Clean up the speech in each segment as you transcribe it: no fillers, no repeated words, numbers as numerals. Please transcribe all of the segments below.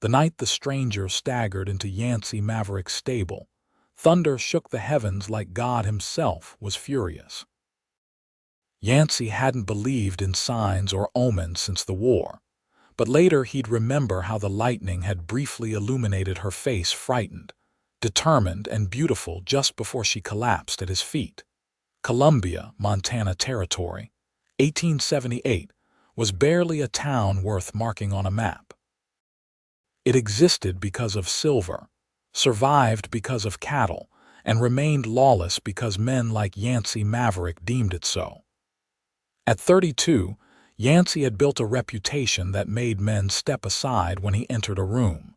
The night the stranger staggered into Yancy Maverick's stable, thunder shook the heavens like God himself was furious. Yancy hadn't believed in signs or omens since the war, but later he'd remember how the lightning had briefly illuminated her face, frightened, determined, and beautiful just before she collapsed at his feet. Columbia, Montana Territory, 1878, was barely a town worth marking on a map. It existed because of silver, survived because of cattle, and remained lawless because men like Yancy Maverick deemed it so. At 32, Yancy had built a reputation that made men step aside when he entered a room.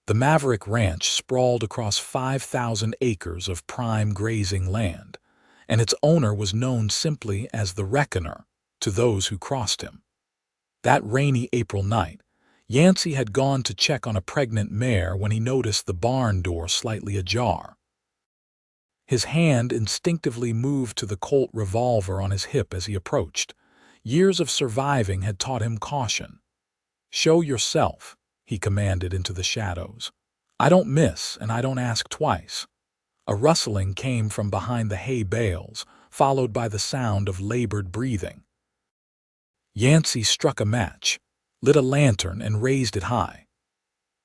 The Maverick Ranch sprawled across 5,000 acres of prime grazing land, and its owner was known simply as the Reckoner to those who crossed him. That rainy April night, Yancy had gone to check on a pregnant mare when he noticed the barn door slightly ajar. His hand instinctively moved to the Colt revolver on his hip as he approached. Years of surviving had taught him caution. "Show yourself," he commanded into the shadows. "I don't miss, and I don't ask twice." A rustling came from behind the hay bales, followed by the sound of labored breathing. Yancy struck a match, lit a lantern, and raised it high.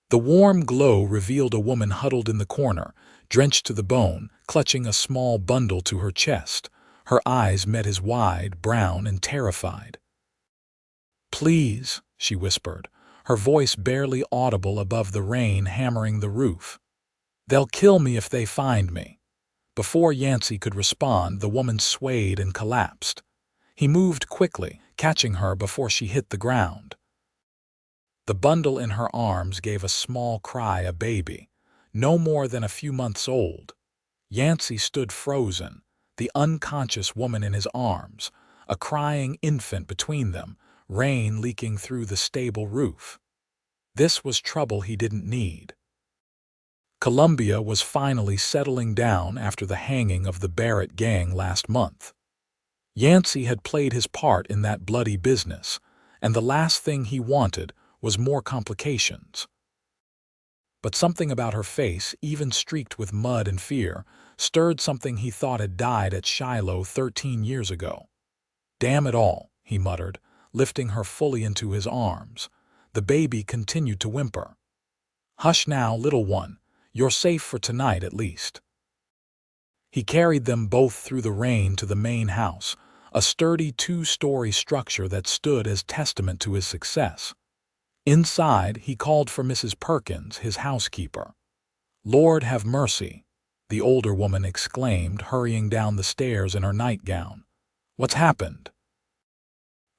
The warm glow revealed a woman huddled in the corner, drenched to the bone, clutching a small bundle to her chest. Her eyes met his wide, brown, and terrified. "Please," she whispered, her voice barely audible above the rain hammering the roof. "They'll kill me if they find me." Before Yancy could respond, the woman swayed and collapsed. He moved quickly, catching her before she hit the ground. The bundle in her arms gave a small cry, a baby, no more than a few months old. Yancy stood frozen, the unconscious woman in his arms, a crying infant between them, rain leaking through the stable roof. This was trouble he didn't need. Columbia was finally settling down after the hanging of the Barrett gang last month. Yancy had played his part in that bloody business, and the last thing he wanted was more complications. But something about her face, even streaked with mud and fear, stirred something he thought had died at Shiloh 13 years ago. "Damn it all," he muttered, lifting her fully into his arms. The baby continued to whimper. "Hush now, little one. You're safe for tonight at least." He carried them both through the rain to the main house, a sturdy 2-story structure that stood as testament to his success. Inside, he called for Mrs. Perkins, his housekeeper. "Lord have mercy," the older woman exclaimed, hurrying down the stairs in her nightgown. "What's happened?"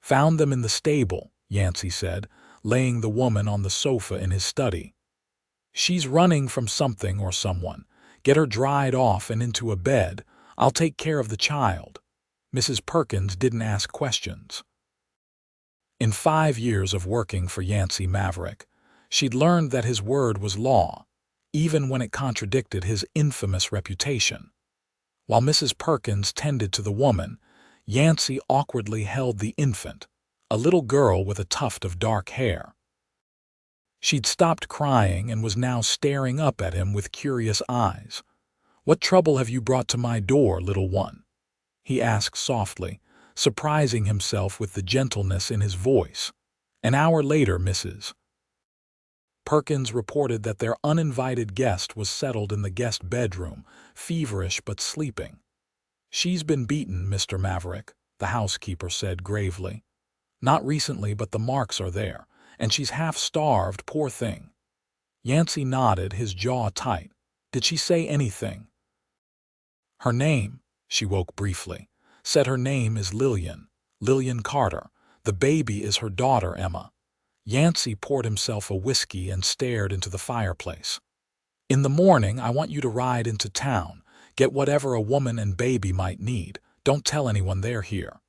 "Found them in the stable," Yancy said, laying the woman on the sofa in his study. "She's running from something or someone. Get her dried off and into a bed. I'll take care of the child." Mrs. Perkins didn't ask questions. In 5 years of working for Yancy Maverick, she'd learned that his word was law, even when it contradicted his infamous reputation. While Mrs. Perkins tended to the woman, Yancy awkwardly held the infant, a little girl with a tuft of dark hair. She'd stopped crying and was now staring up at him with curious eyes. "What trouble have you brought to my door, little one?" he asked softly, surprising himself with the gentleness in his voice. An hour later, Mrs. Perkins reported that their uninvited guest was settled in the guest bedroom, feverish but sleeping. "She's been beaten, Mr. Maverick," the housekeeper said gravely. "Not recently, but the marks are there, and she's half-starved, poor thing." Yancy nodded, his jaw tight. "Did she say anything?" "Her name," she woke briefly, "said her name is Lillian Carter. The baby is her daughter, Emma." Yancy poured himself a whiskey and stared into the fireplace. "In the morning, I want you to ride into town, get whatever a woman and baby might need. Don't tell anyone they're here.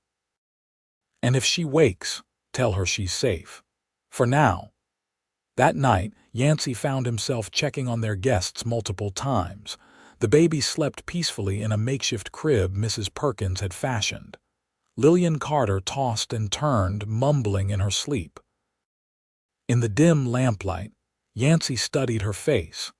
And if she wakes, tell her she's safe. For now." That night, Yancy found himself checking on their guests multiple times. The baby slept peacefully in a makeshift crib Mrs. Perkins had fashioned. Lillian Carter tossed and turned, mumbling in her sleep. In the dim lamplight, Yancy studied her face.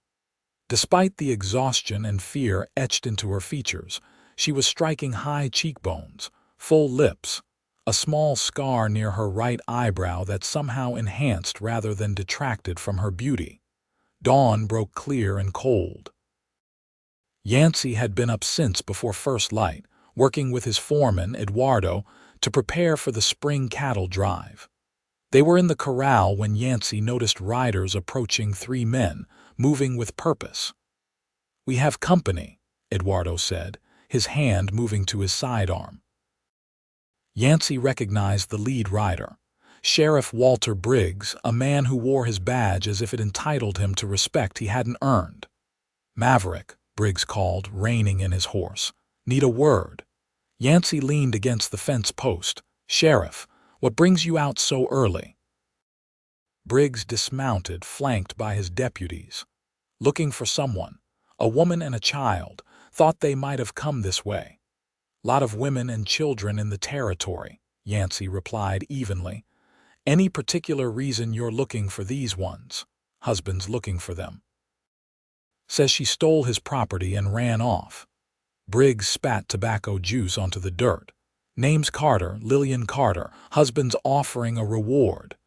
Despite the exhaustion and fear etched into her features, she was striking high cheekbones, full lips, a small scar near her right eyebrow that somehow enhanced rather than detracted from her beauty. Dawn broke clear and cold. Yancy had been up since before first light, working with his foreman, Eduardo, to prepare for the spring cattle drive. They were in the corral when Yancy noticed riders approaching 3 men, moving with purpose. "We have company," Eduardo said, his hand moving to his sidearm. Yancy recognized the lead rider, Sheriff Walter Briggs, a man who wore his badge as if it entitled him to respect he hadn't earned. "Maverick," Briggs called, reining in his horse. "Need a word." Yancy leaned against the fence post. "Sheriff, what brings you out so early?" Briggs dismounted, flanked by his deputies. "Looking for someone, a woman and a child. Thought they might have come this way." "Lot of women and children in the territory," Yancy replied evenly. "Any particular reason you're looking for these ones?" "Husband's looking for them. Says she stole his property and ran off." Briggs spat tobacco juice onto the dirt. "Name's Carter, Lillian Carter. Husband's offering a reward."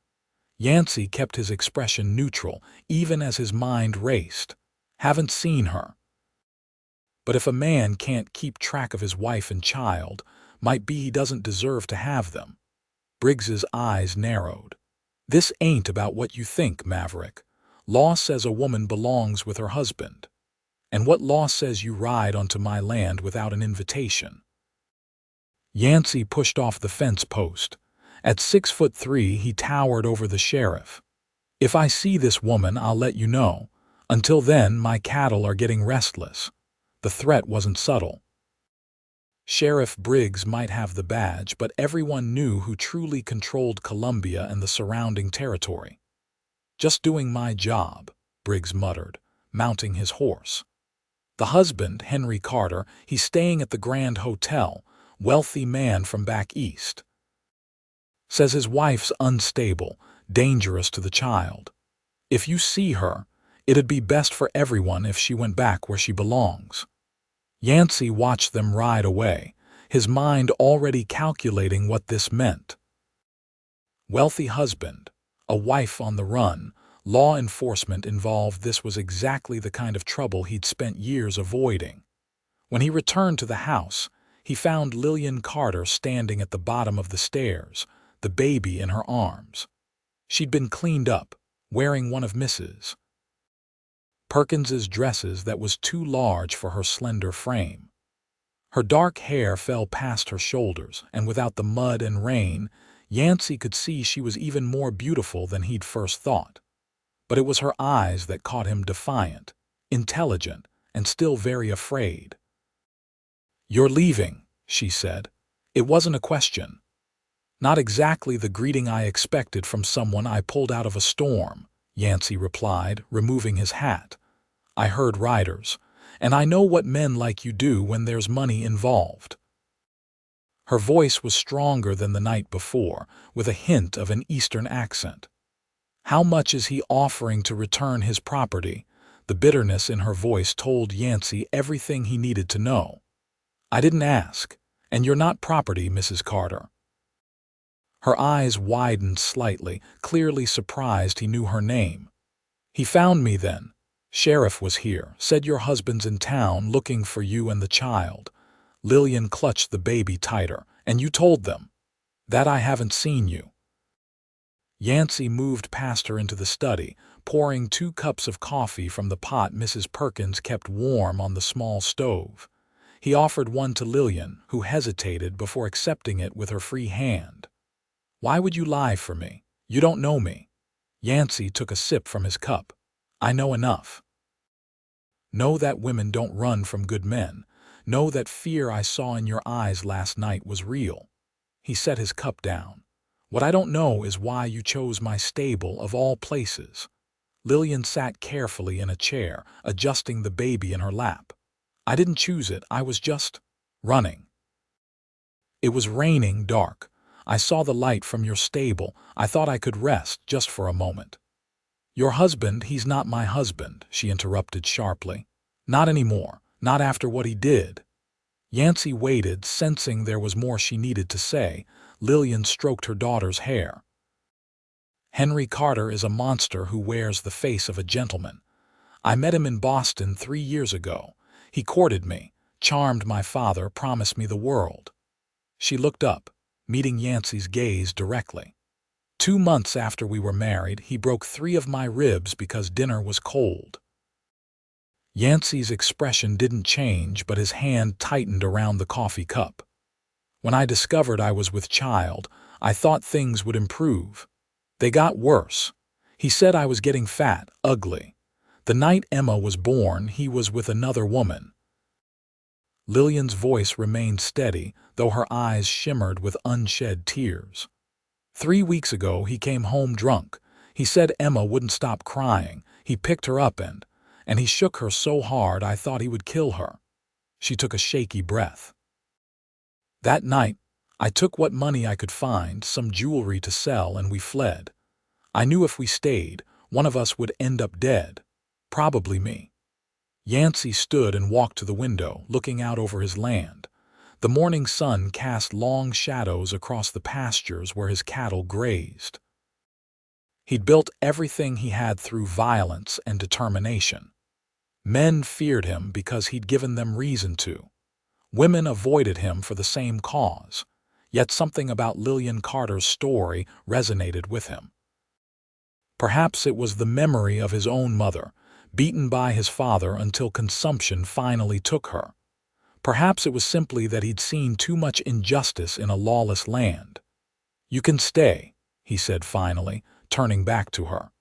Yancy kept his expression neutral, even as his mind raced. "Haven't seen her." But if a man can't keep track of his wife and child, might be he doesn't deserve to have them. Briggs's eyes narrowed. "This ain't about what you think, Maverick. Law says a woman belongs with her husband. And what law says you ride onto my land without an invitation?" Yancy pushed off the fence post. At 6'3", he towered over the sheriff. "If I see this woman, I'll let you know. Until then, my cattle are getting restless." The threat wasn't subtle. Sheriff Briggs might have the badge, but everyone knew who truly controlled Columbia and the surrounding territory. "Just doing my job," Briggs muttered, mounting his horse. "The husband, Henry Carter, he's staying at the Grand Hotel, wealthy man from back east. Says his wife's unstable, dangerous to the child. If you see her, it'd be best for everyone if she went back where she belongs." Yancy watched them ride away, his mind already calculating what this meant. Wealthy husband, a wife on the run, law enforcement involved. This was exactly the kind of trouble he'd spent years avoiding. When he returned to the house, he found Lillian Carter standing at the bottom of the stairs, the baby in her arms. She'd been cleaned up, wearing one of Mrs. Perkins's dresses that was too large for her slender frame. Her dark hair fell past her shoulders, and without the mud and rain, Yancy could see she was even more beautiful than he'd first thought. But it was her eyes that caught him, defiant, intelligent, and still very afraid. "You're leaving," she said. It wasn't a question. "Not exactly the greeting I expected from someone I pulled out of a storm," Yancy replied, removing his hat. "I heard riders, and I know what men like you do when there's money involved." Her voice was stronger than the night before, with a hint of an Eastern accent. "How much is he offering to return his property?" The bitterness in her voice told Yancy everything he needed to know. "I didn't ask, and you're not property, Mrs. Carter." Her eyes widened slightly, clearly surprised he knew her name. "He found me then. Sheriff was here, said your husband's in town looking for you and the child." Lillian clutched the baby tighter. "And you told them?" "That I haven't seen you." Yancy moved past her into the study, pouring 2 cups of coffee from the pot Mrs. Perkins kept warm on the small stove. He offered one to Lillian, who hesitated before accepting it with her free hand. "Why would you lie for me? You don't know me." Yancy took a sip from his cup. "I know enough. Know that women don't run from good men. Know that fear I saw in your eyes last night was real." He set his cup down. "What I don't know is why you chose my stable of all places." Lillian sat carefully in a chair, adjusting the baby in her lap. "I didn't choose it, I was just running." It was raining dark, I saw the light from your stable. I thought I could rest just for a moment." "Your husband, he's not my husband," she interrupted sharply. "Not anymore. Not after what he did." Yancy waited, sensing there was more she needed to say. Lillian stroked her daughter's hair. "Henry Carter is a monster who wears the face of a gentleman. I met him in Boston 3 years ago. He courted me, charmed my father, promised me the world." She looked up, meeting Yancy's gaze directly. "2 months after we were married, he broke 3 of my ribs because dinner was cold." Yancy's expression didn't change, but his hand tightened around the coffee cup. "When I discovered I was with child, I thought things would improve. They got worse. He said I was getting fat, ugly. The night Emma was born, he was with another woman." Lillian's voice remained steady, though her eyes shimmered with unshed tears. 3 weeks ago, he came home drunk. He said Emma wouldn't stop crying. He picked her up and he shook her so hard I thought he would kill her." She took a shaky breath. "That night, I took what money I could find, some jewelry to sell, and we fled. I knew if we stayed, one of us would end up dead. Probably me." Yancy stood and walked to the window, looking out over his land. The morning sun cast long shadows across the pastures where his cattle grazed. He'd built everything he had through violence and determination. Men feared him because he'd given them reason to. Women avoided him for the same cause. Yet something about Lillian Carter's story resonated with him. Perhaps it was the memory of his own mother, beaten by his father until consumption finally took her. Perhaps it was simply that he'd seen too much injustice in a lawless land. "You can stay," he said finally, turning back to her.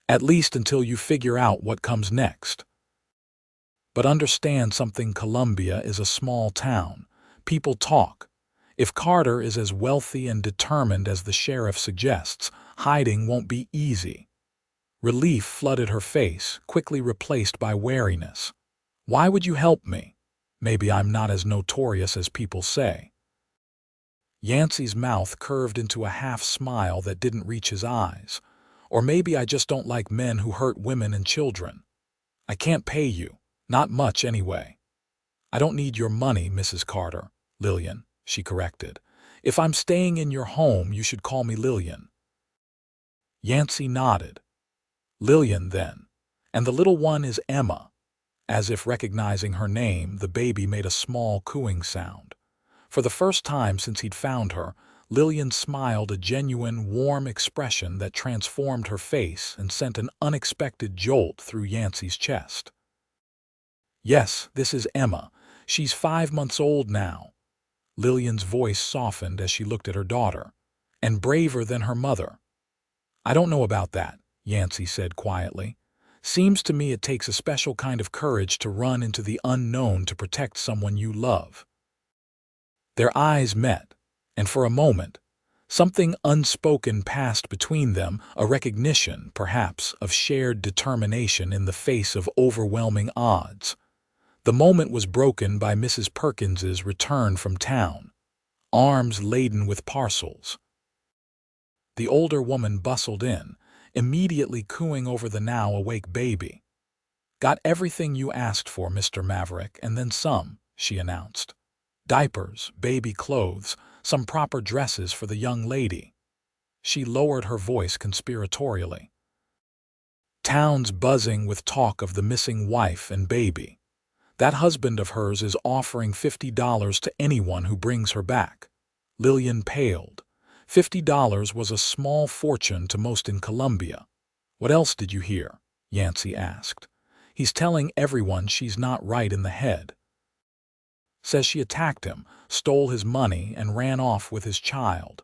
"At least until you figure out what comes next. But understand something, Columbia is a small town. People talk. If Carter is as wealthy and determined as the sheriff suggests, hiding won't be easy." Relief flooded her face, quickly replaced by wariness. "Why would you help me? Maybe I'm not as notorious as people say." Yancy's mouth curved into a half-smile that didn't reach his eyes. "Or maybe I just don't like men who hurt women and children. I can't pay you. Not much, anyway." "I don't need your money, Mrs. Carter, Lillian," she corrected. "If I'm staying in your home, you should call me Lillian." Yancy nodded. "Lillian, then. And the little one is Emma." As if recognizing her name, the baby made a small cooing sound. For the first time since he'd found her, Lillian smiled, a genuine, warm expression that transformed her face and sent an unexpected jolt through Yancy's chest. "Yes, this is Emma. She's 5 months old now." Lillian's voice softened as she looked at her daughter. "And braver than her mother." "I don't know about that," Yancy said quietly. "Seems to me it takes a special kind of courage to run into the unknown to protect someone you love." Their eyes met, and for a moment, something unspoken passed between them, a recognition, perhaps, of shared determination in the face of overwhelming odds. The moment was broken by Mrs. Perkins's return from town, arms laden with parcels. The older woman bustled in, immediately cooing over the now awake baby. "Got everything you asked for, Mr. Maverick, and then some," she announced. "Diapers, baby clothes, some proper dresses for the young lady." She lowered her voice conspiratorially. "Town's buzzing with talk of the missing wife and baby. That husband of hers is offering $50 to anyone who brings her back." Lillian paled. $50 was a small fortune to most in Columbia. "What else did you hear?" Yancy asked. "He's telling everyone she's not right in the head. Says she attacked him, stole his money, and ran off with his child."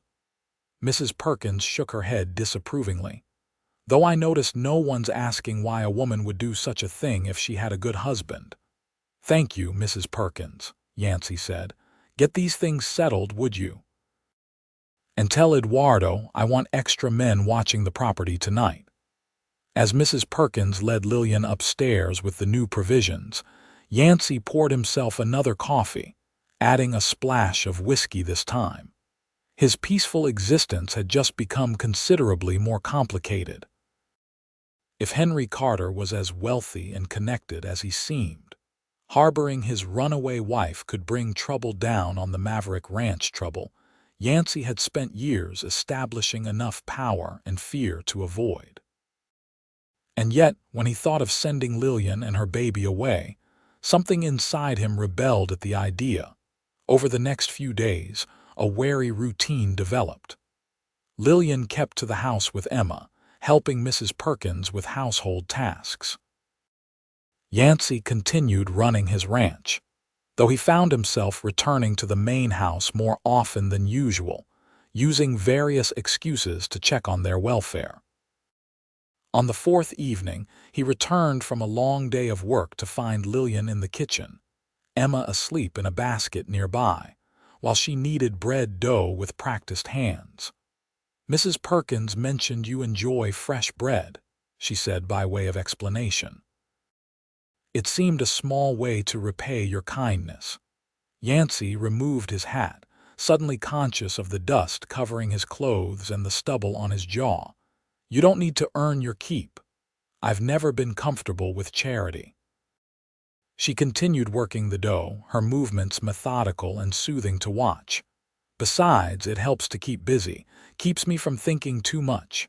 Mrs. Perkins shook her head disapprovingly. "Though I noticed no one's asking why a woman would do such a thing if she had a good husband." "Thank you, Mrs. Perkins," Yancy said. "Get these things settled, would you? And tell Eduardo I want extra men watching the property tonight." As Mrs. Perkins led Lillian upstairs with the new provisions, Yancy poured himself another coffee, adding a splash of whiskey this time. His peaceful existence had just become considerably more complicated. If Henry Carter was as wealthy and connected as he seemed, harboring his runaway wife could bring trouble down on the Maverick Ranch trouble Yancy had spent years establishing enough power and fear to avoid. And yet, when he thought of sending Lillian and her baby away, something inside him rebelled at the idea. Over the next few days, a wary routine developed. Lillian kept to the house with Emma, helping Mrs. Perkins with household tasks. Yancy continued running his ranch, though he found himself returning to the main house more often than usual, using various excuses to check on their welfare. On the fourth evening, he returned from a long day of work to find Lillian in the kitchen, Emma asleep in a basket nearby, while she kneaded bread dough with practiced hands. "Mrs. Perkins mentioned you enjoy fresh bread," she said by way of explanation. "It seemed a small way to repay your kindness." Yancy removed his hat, suddenly conscious of the dust covering his clothes and the stubble on his jaw. "You don't need to earn your keep. I've never been comfortable with charity." She continued working the dough, her movements methodical and soothing to watch. "Besides, it helps to keep busy, keeps me from thinking too much."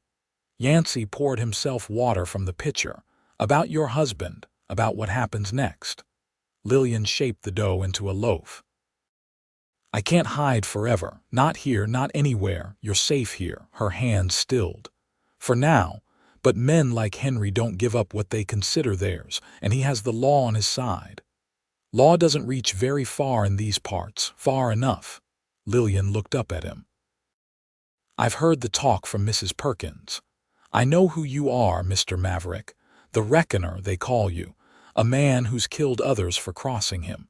Yancy poured himself water from the pitcher. "About your husband, about what happens next." Lillian shaped the dough into a loaf. "I can't hide forever. Not here, not anywhere. You're safe here." Her hands stilled. "For now, but men like Henry don't give up what they consider theirs, and he has the law on his side. Law doesn't reach very far in these parts, far enough." Lillian looked up at him. "I've heard the talk from Mrs. Perkins. I know who you are, Mr. Maverick. The Reckoner, they call you. A man who's killed others for crossing him."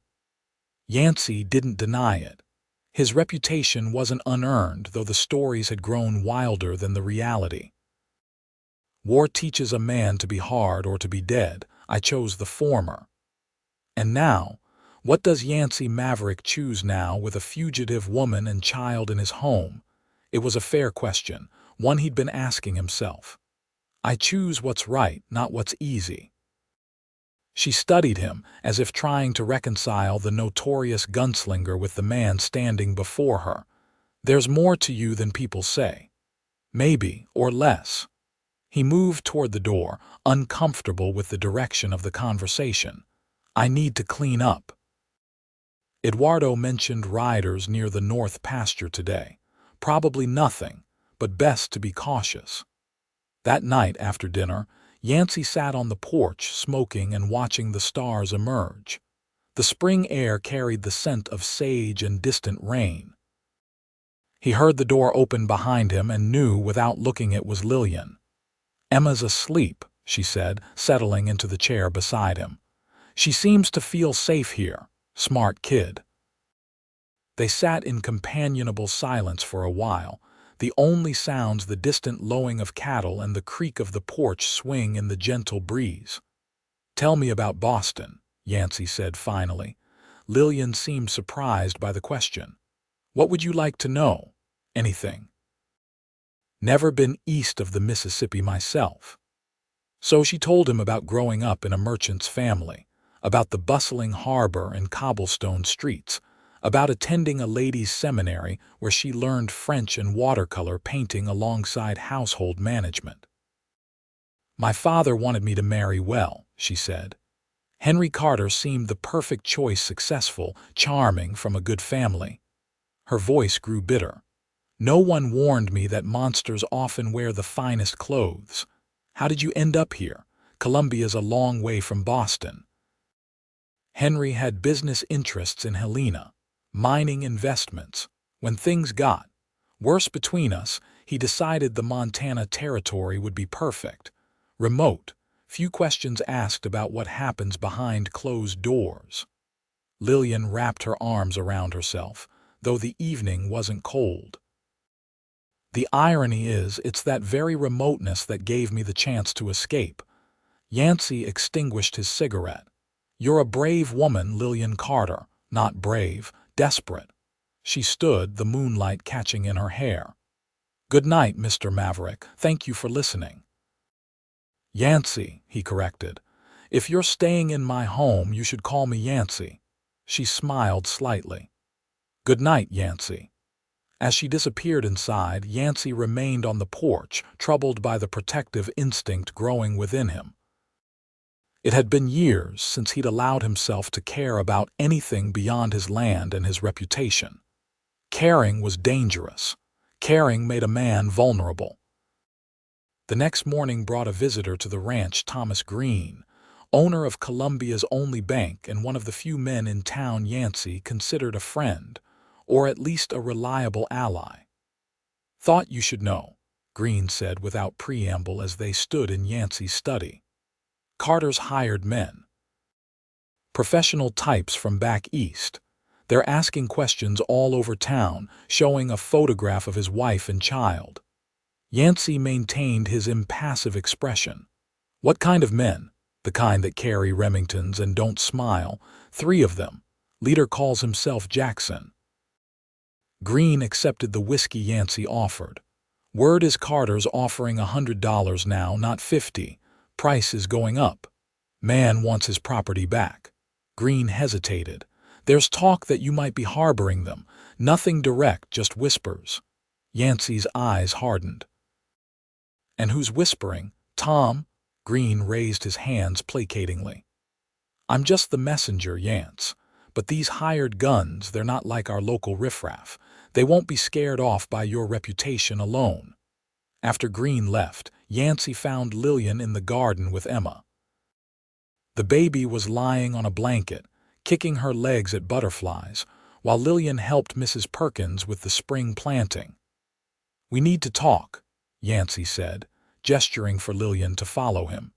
Yancy didn't deny it. His reputation wasn't unearned, though the stories had grown wilder than the reality. "War teaches a man to be hard or to be dead. I chose the former." And now, what does Yancy Maverick choose now with a fugitive woman and child in his home? It was a fair question, one he'd been asking himself. "I choose what's right, not what's easy." She studied him, as if trying to reconcile the notorious gunslinger with the man standing before her. "There's more to you than people say." "Maybe, or less." He moved toward the door, uncomfortable with the direction of the conversation. "I need to clean up." Eduardo mentioned riders near the north pasture today. Probably nothing, but best to be cautious. That night after dinner, Yancy sat on the porch smoking and watching the stars emerge. The spring air carried the scent of sage and distant rain. He heard the door open behind him and knew without looking it was Lillian. "Emma's asleep," she said, settling into the chair beside him. "She seems to feel safe here. Smart kid." They sat in companionable silence for a while, the only sounds the distant lowing of cattle and the creak of the porch swing in the gentle breeze. "Tell me about Boston," Yancy said finally. Lillian seemed surprised by the question. "What would you like to know? Anything?" "Never been east of the Mississippi myself." So she told him about growing up in a merchant's family, about the bustling harbor and cobblestone streets, about attending a ladies' seminary where she learned French and watercolor painting alongside household management. "My father wanted me to marry well," she said. "Henry Carter seemed the perfect choice, successful, charming, from a good family." Her voice grew bitter. "No one warned me that monsters often wear the finest clothes. How did you end up here? Columbia's a long way from Boston." "Henry had business interests in Helena, mining investments. When things got worse between us, he decided the Montana Territory would be perfect. Remote, few questions asked about what happens behind closed doors." Lillian wrapped her arms around herself, though the evening wasn't cold. "The irony is, it's that very remoteness that gave me the chance to escape." Yancy extinguished his cigarette. "You're a brave woman, Lillian Carter. Not brave, desperate." She stood, the moonlight catching in her hair. "Good night, Mr. Maverick. Thank you for listening." "Yancy," he corrected. "If you're staying in my home, you should call me Yancy." She smiled slightly. "Good night, Yancy." As she disappeared inside, Yancy remained on the porch, troubled by the protective instinct growing within him. It had been years since he'd allowed himself to care about anything beyond his land and his reputation. Caring was dangerous. Caring made a man vulnerable. The next morning brought a visitor to the ranch, Thomas Green, owner of Columbia's only bank and one of the few men in town Yancy considered a friend, or at least a reliable ally. "Thought you should know," Green said without preamble as they stood in Yancy's study. "Carter's hired men. Professional types from back east. They're asking questions all over town, showing a photograph of his wife and child." Yancy maintained his impassive expression. "What kind of men?" "The kind that carry Remingtons and don't smile. 3 of them. Leader calls himself Jackson." Green accepted the whiskey Yancy offered. "Word is Carter's offering $100 now, not 50. Price is going up. Man wants his property back." Green hesitated. "There's talk that you might be harboring them. Nothing direct, just whispers." Yancy's eyes hardened. "And who's whispering? Tom?" Green raised his hands placatingly. "I'm just the messenger, Yance. But these hired guns, they're not like our local riffraff. They won't be scared off by your reputation alone." After Green left, Yancy found Lillian in the garden with Emma. The baby was lying on a blanket, kicking her legs at butterflies, while Lillian helped Mrs. Perkins with the spring planting. "We need to talk," Yancy said, gesturing for Lillian to follow him.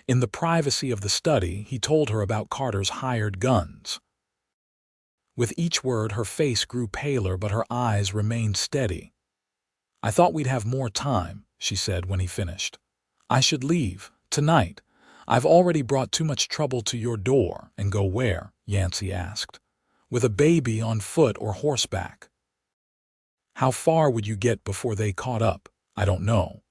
In the privacy of the study, he told her about Carter's hired guns. With each word, her face grew paler, but her eyes remained steady. "I thought we'd have more time," she said when he finished. "I should leave, tonight. I've already brought too much trouble to your door." "And go where?" Yancy asked. "With a baby on foot or horseback." "How far would you get before they caught up?" "I don't know."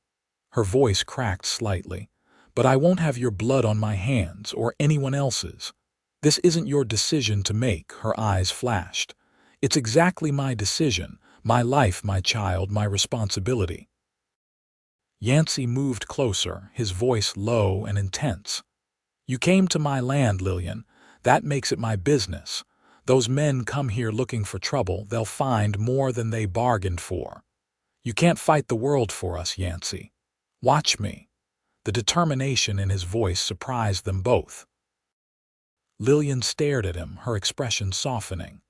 Her voice cracked slightly. "But I won't have your blood on my hands, or anyone else's." "This isn't your decision to make," her eyes flashed. "It's exactly my decision, my life, my child, my responsibility." Yancy moved closer, his voice low and intense. "You came to my land, Lillian. That makes it my business. Those men come here looking for trouble. They'll find more than they bargained for. You can't fight the world for us, Yancy. Watch me." The determination in his voice surprised them both. Lillian stared at him, her expression softening.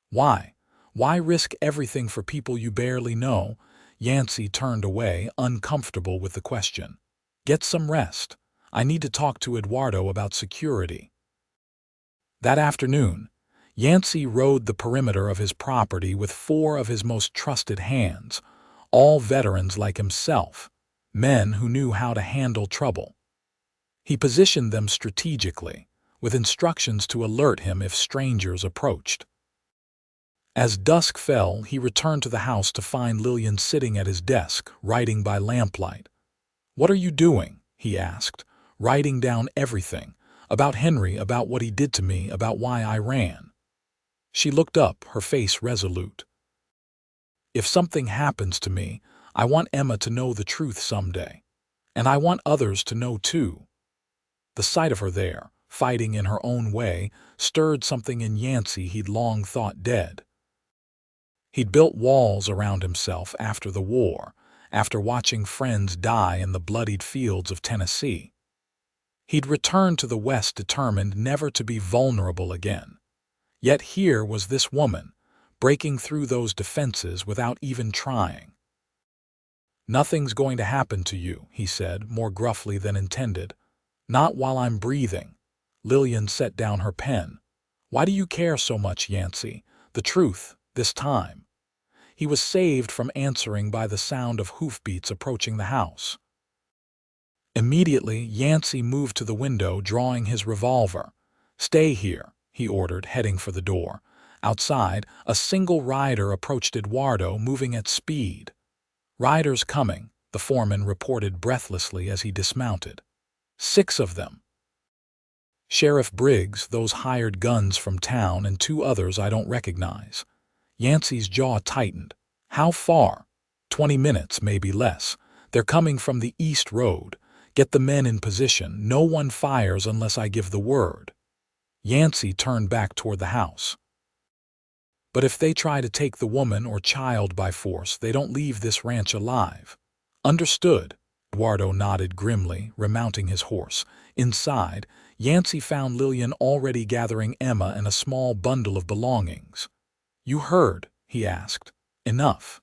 "Why? Why risk everything for people you barely know?" Yancy turned away, uncomfortable with the question. "Get some rest. I need to talk to Eduardo about security." That afternoon, Yancy rode the perimeter of his property with 4 of his most trusted hands, all veterans like himself, men who knew how to handle trouble. He positioned them strategically, with instructions to alert him if strangers approached. As dusk fell, he returned to the house to find Lillian sitting at his desk, writing by lamplight. "What are you doing?" he asked, writing down everything, about Henry, about what he did to me, about why I ran. She looked up, her face resolute. "If something happens to me, I want Emma to know the truth someday. And I want others to know too." The sight of her there, fighting in her own way, stirred something in Yancy he'd long thought dead. He'd built walls around himself after the war, after watching friends die in the bloodied fields of Tennessee. He'd returned to the West determined never to be vulnerable again. Yet here was this woman, breaking through those defenses without even trying. "Nothing's going to happen to you," he said, more gruffly than intended. "Not while I'm breathing." Lillian set down her pen. "Why do you care so much, Yancy? The truth, this time." He was saved from answering by the sound of hoofbeats approaching the house. Immediately, Yancy moved to the window, drawing his revolver. "Stay here," he ordered, heading for the door. Outside, a single rider approached Eduardo, moving at speed. "Riders coming," the foreman reported breathlessly as he dismounted. "6 of them. Sheriff Briggs, those hired guns from town, and 2 others I don't recognize." Yancy's jaw tightened. "How far?" "20 minutes, maybe less. They're coming from the East Road. Get the men in position. No one fires unless I give the word." Yancy turned back toward the house. "But if they try to take the woman or child by force, they don't leave this ranch alive." "Understood." Eduardo nodded grimly, remounting his horse. Inside, Yancy found Lillian already gathering Emma and a small bundle of belongings. "You heard?" he asked. "Enough."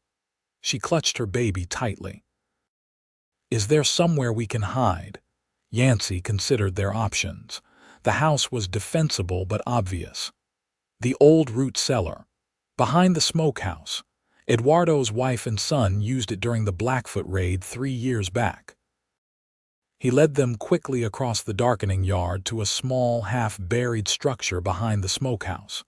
She clutched her baby tightly. "Is there somewhere we can hide?" Yancy considered their options. The house was defensible but obvious. The old root cellar. Behind the smokehouse. Eduardo's wife and son used it during the Blackfoot raid 3 years back. He led them quickly across the darkening yard to a small, half-buried structure behind the smokehouse.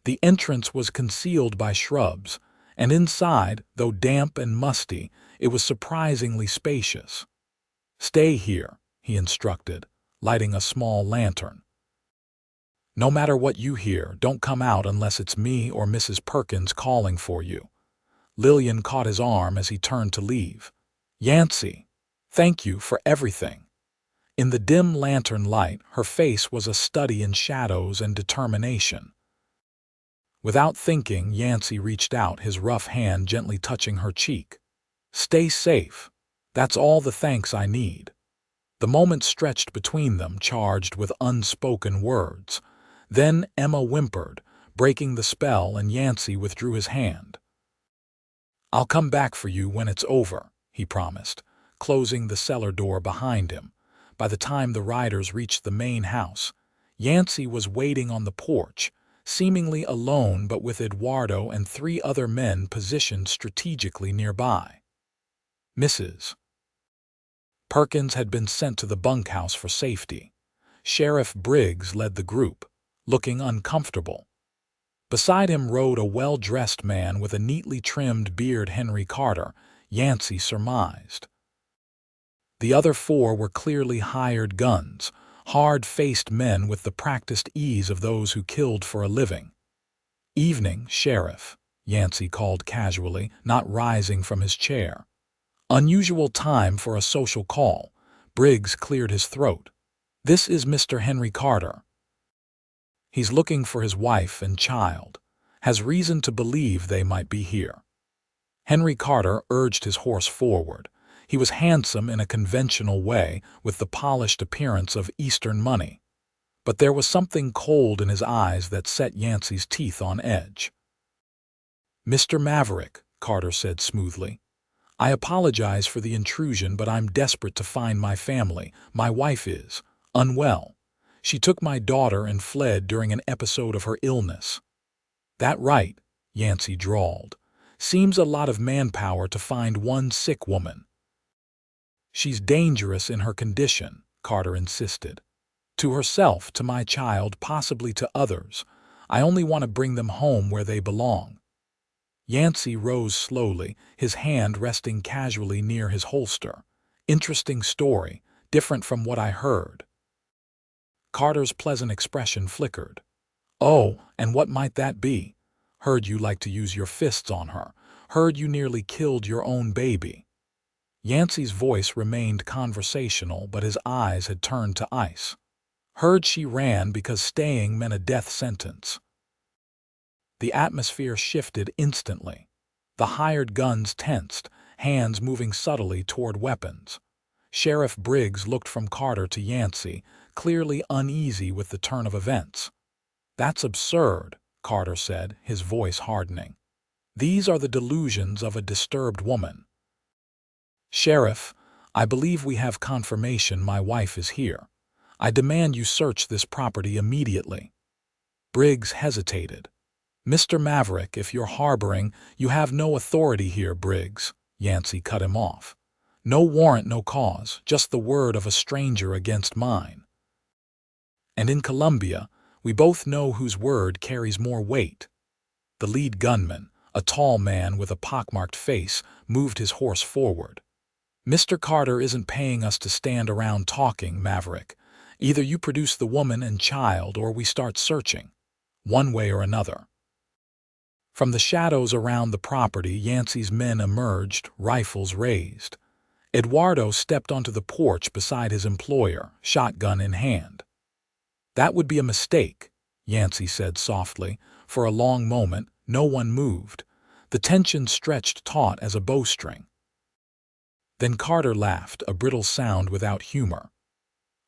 The entrance was concealed by shrubs, and inside, though damp and musty, it was surprisingly spacious. "Stay here," he instructed, lighting a small lantern. "No matter what you hear, don't come out unless it's me or Mrs. Perkins calling for you." Lillian caught his arm as he turned to leave. "Yancy, thank you for everything." In the dim lantern light, her face was a study in shadows and determination. Without thinking, Yancy reached out, his rough hand gently touching her cheek. "Stay safe. That's all the thanks I need." The moment stretched between them, charged with unspoken words. Then Emma whimpered, breaking the spell, and Yancy withdrew his hand. "I'll come back for you when it's over," he promised, closing the cellar door behind him. By the time the riders reached the main house, Yancy was waiting on the porch, seemingly alone but with Eduardo and 3 other men positioned strategically nearby. Mrs. Perkins had been sent to the bunkhouse for safety. Sheriff Briggs led the group, looking uncomfortable. Beside him rode a well-dressed man with a neatly trimmed beard. Henry Carter, Yancy surmised. The other 4 were clearly hired guns, hard-faced men with the practiced ease of those who killed for a living. "Evening, Sheriff," Yancy called casually, not rising from his chair. Unusual time for a social call. Briggs cleared his throat. "This is Mr. Henry Carter. He's looking for his wife and child. Has reason to believe they might be here." Henry Carter urged his horse forward. He was handsome in a conventional way, with the polished appearance of Eastern money. But there was something cold in his eyes that set Yancy's teeth on edge. "Mr. Maverick," Carter said smoothly, "I apologize for the intrusion, but I'm desperate to find my family. My wife is unwell. She took my daughter and fled during an episode of her illness." "That right," Yancy drawled. "Seems a lot of manpower to find one sick woman." "She's dangerous in her condition," Carter insisted. "To herself, to my child, possibly to others. I only want to bring them home where they belong." Yancy rose slowly, his hand resting casually near his holster. "Interesting story, different from what I heard." Carter's pleasant expression flickered. "Oh, and what might that be?" "Heard you like to use your fists on her. Heard you nearly killed your own baby." Yancy's voice remained conversational, but his eyes had turned to ice. "Heard she ran because staying meant a death sentence." The atmosphere shifted instantly. The hired guns tensed, hands moving subtly toward weapons. Sheriff Briggs looked from Carter to Yancy, clearly uneasy with the turn of events. "That's absurd," Carter said, his voice hardening. "These are the delusions of a disturbed woman." "Sheriff, I believe we have confirmation my wife is here. I demand you search this property immediately." Briggs hesitated. "Mr. Maverick, if you're harboring, you have no authority here, Briggs," Yancy cut him off. "No warrant, no cause, just the word of a stranger against mine. And in Colombia, we both know whose word carries more weight." The lead gunman, a tall man with a pockmarked face, moved his horse forward. "Mr. Carter isn't paying us to stand around talking, Maverick. Either you produce the woman and child or we start searching. One way or another." From the shadows around the property, Yancy's men emerged, rifles raised. Eduardo stepped onto the porch beside his employer, shotgun in hand. "That would be a mistake," Yancy said softly. For a long moment, no one moved. The tension stretched taut as a bowstring. Then Carter laughed, a brittle sound without humor.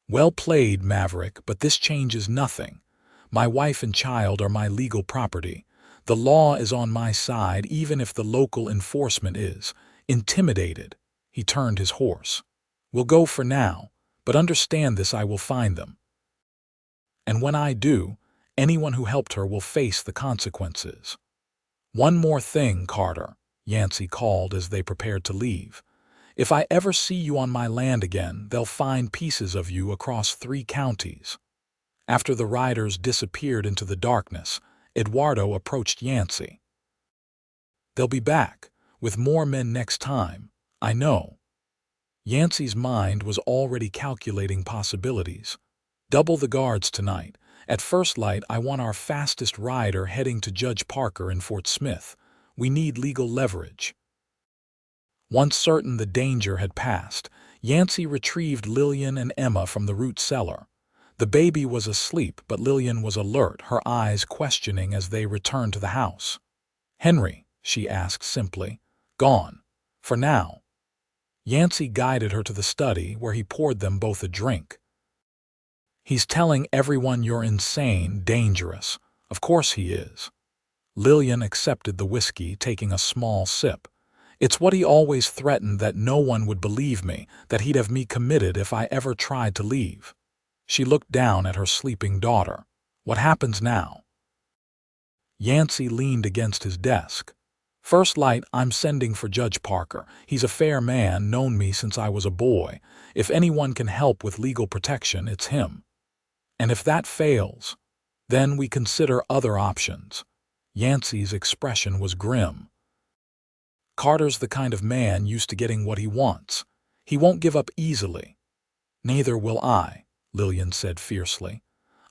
"Well played, Maverick, but this changes nothing. My wife and child are my legal property. The law is on my side, even if the local enforcement is. Intimidated." He turned his horse. "We'll go for now, but understand this: I will find them. And when I do, anyone who helped her will face the consequences." "One more thing, Carter," Yancy called as they prepared to leave. "If I ever see you on my land again, they'll find pieces of you across 3 counties. After the riders disappeared into the darkness, Eduardo approached Yancy. "They'll be back, with more men next time, I know." Yancy's mind was already calculating possibilities. "Double the guards tonight. At first light, I want our fastest rider heading to Judge Parker in Fort Smith. We need legal leverage." Once certain the danger had passed, Yancy retrieved Lillian and Emma from the root cellar. The baby was asleep, but Lillian was alert, her eyes questioning as they returned to the house. "Henry," she asked simply. "Gone. For now." Yancy guided her to the study, where he poured them both a drink. "He's telling everyone you're insane, dangerous. Of course he is." Lillian accepted the whiskey, taking a small sip. "It's what he always threatened, that no one would believe me, that he'd have me committed if I ever tried to leave." She looked down at her sleeping daughter. "What happens now?" Yancy leaned against his desk. "First light, I'm sending for Judge Parker. He's a fair man, known me since I was a boy. If anyone can help with legal protection, it's him. And if that fails, then we consider other options." Yancy's expression was grim. "Carter's the kind of man used to getting what he wants. He won't give up easily." "Neither will I," Lillian said fiercely.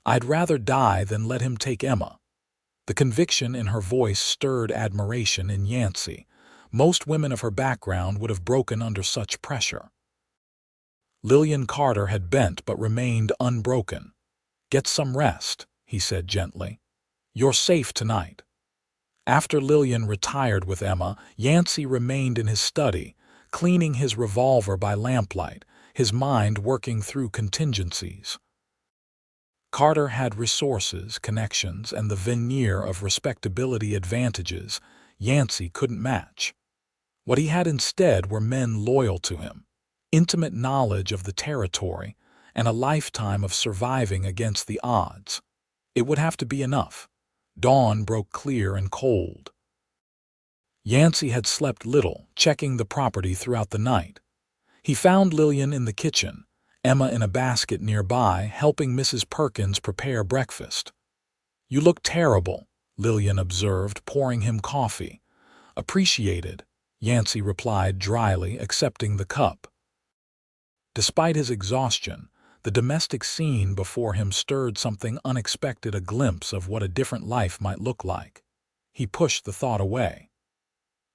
"I'd rather die than let him take Emma." The conviction in her voice stirred admiration in Yancy. Most women of her background would have broken under such pressure. Lillian Carter had bent but remained unbroken. "Get some rest," he said gently. "You're safe tonight." After Lillian retired with Emma, Yancy remained in his study, cleaning his revolver by lamplight, his mind working through contingencies. Carter had resources, connections, and the veneer of respectability advantages Yancy couldn't match. What he had instead were men loyal to him, intimate knowledge of the territory, and a lifetime of surviving against the odds. It would have to be enough. Dawn broke clear and cold. Yancy had slept little, checking the property throughout the night. He found Lillian in the kitchen, Emma in a basket nearby, helping Mrs. Perkins prepare breakfast. "You look terrible," Lillian observed, pouring him coffee. "Appreciated," Yancy replied dryly, accepting the cup. Despite his exhaustion, the domestic scene before him stirred something unexpected, a glimpse of what a different life might look like. He pushed the thought away.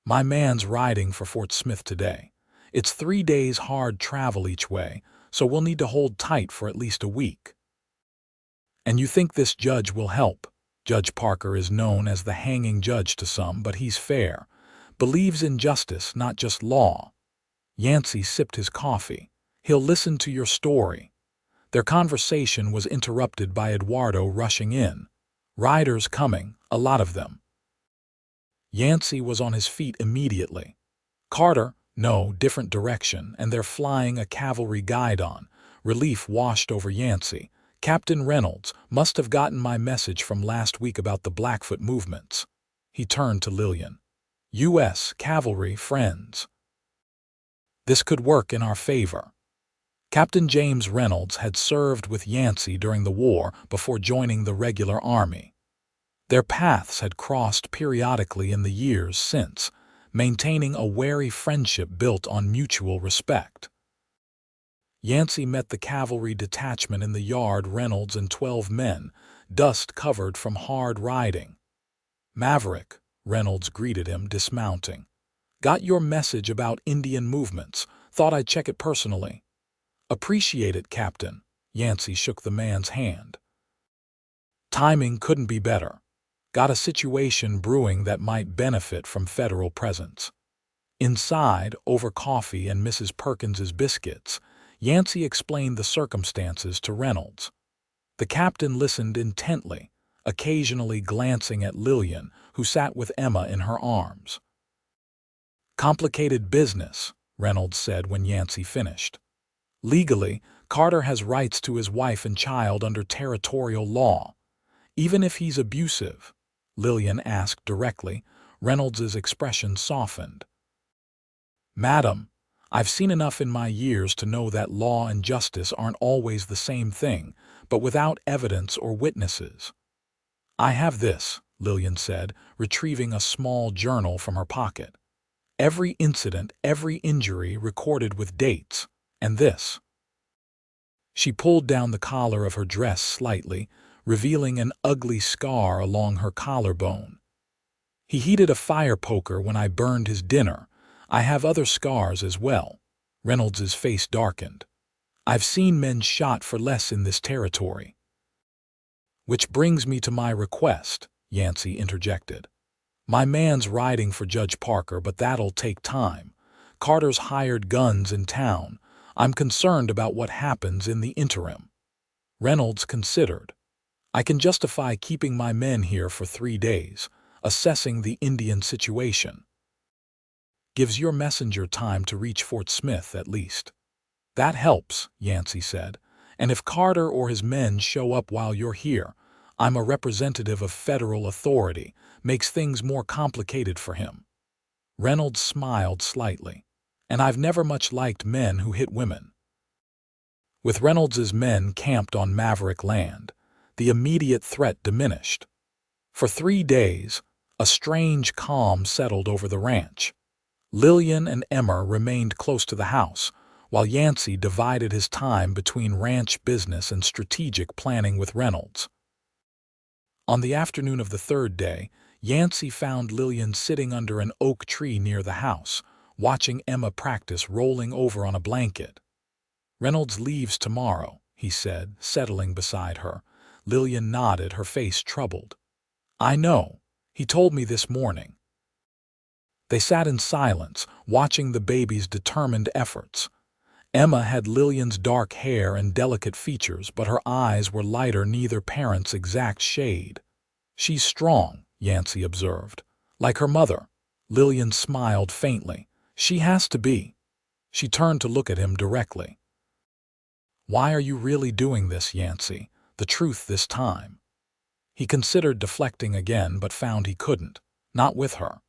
"My man's riding for Fort Smith today. It's 3 days hard travel each way, so we'll need to hold tight for at least a week." "And you think this judge will help?" Judge Parker is known as the hanging judge to some, but he's fair. Believes in justice, not just law. Yancy sipped his coffee. "He'll listen to your story." Their conversation was interrupted by Eduardo rushing in. "Riders coming, a lot of them." Yancy was on his feet immediately. "Carter, no, different direction, and they're flying a cavalry guidon." Relief washed over Yancy. "Captain Reynolds must have gotten my message from last week about the Blackfoot movements." He turned to Lillian. "U.S. Cavalry friends. This could work in our favor." Captain James Reynolds had served with Yancy during the war before joining the regular army. Their paths had crossed periodically in the years since, maintaining a wary friendship built on mutual respect. Yancy met the cavalry detachment in the yard, Reynolds and 12 men, dust-covered from hard riding. "Maverick," Reynolds greeted him, dismounting. "Got your message about Indian movements. Thought I'd check it personally." "Appreciate it, Captain." Yancy shook the man's hand. "Timing couldn't be better. Got a situation brewing that might benefit from federal presence." Inside, over coffee and Mrs. Perkins's biscuits, Yancy explained the circumstances to Reynolds. The captain listened intently, occasionally glancing at Lillian, who sat with Emma in her arms. "Complicated business," Reynolds said when Yancy finished. "Legally, Carter has rights to his wife and child under territorial law. Even if he's abusive?" Lillian asked directly. Reynolds's expression softened. "Madam, I've seen enough in my years to know that law and justice aren't always the same thing, but without evidence or witnesses." "I have this," Lillian said, retrieving a small journal from her pocket. "Every incident, every injury recorded with dates, and this." She pulled down the collar of her dress slightly, revealing an ugly scar along her collarbone. "He heated a fire poker when I burned his dinner. I have other scars as well." Reynolds's face darkened. "I've seen men shot for less in this territory." "Which brings me to my request," Yancy interjected. "My man's riding for Judge Parker, but that'll take time. Carter's hired guns in town. I'm concerned about what happens in the interim." Reynolds considered. "I can justify keeping my men here for 3 days, assessing the Indian situation. Gives your messenger time to reach Fort Smith, at least." "That helps," Yancy said. "And if Carter or his men show up while you're here, I'm a representative of federal authority. Makes things more complicated for him." Reynolds smiled slightly. "And I've never much liked men who hit women." With Reynolds's men camped on Maverick land, the immediate threat diminished. For 3 days, a strange calm settled over the ranch. Lillian and Emma remained close to the house, while Yancy divided his time between ranch business and strategic planning with Reynolds. On the afternoon of the 3rd day, Yancy found Lillian sitting under an oak tree near the house, watching Emma practice rolling over on a blanket. "Reynolds leaves tomorrow," he said, settling beside her. Lillian nodded, her face troubled. "I know. He told me this morning." They sat in silence, watching the baby's determined efforts. Emma had Lillian's dark hair and delicate features, but her eyes were lighter, neither parent's exact shade. "She's strong," Yancy observed. "Like her mother." Lillian smiled faintly. "She has to be." She turned to look at him directly. "Why are you really doing this, Yancy? The truth this time." He considered deflecting again, but found he couldn't. "Not with her.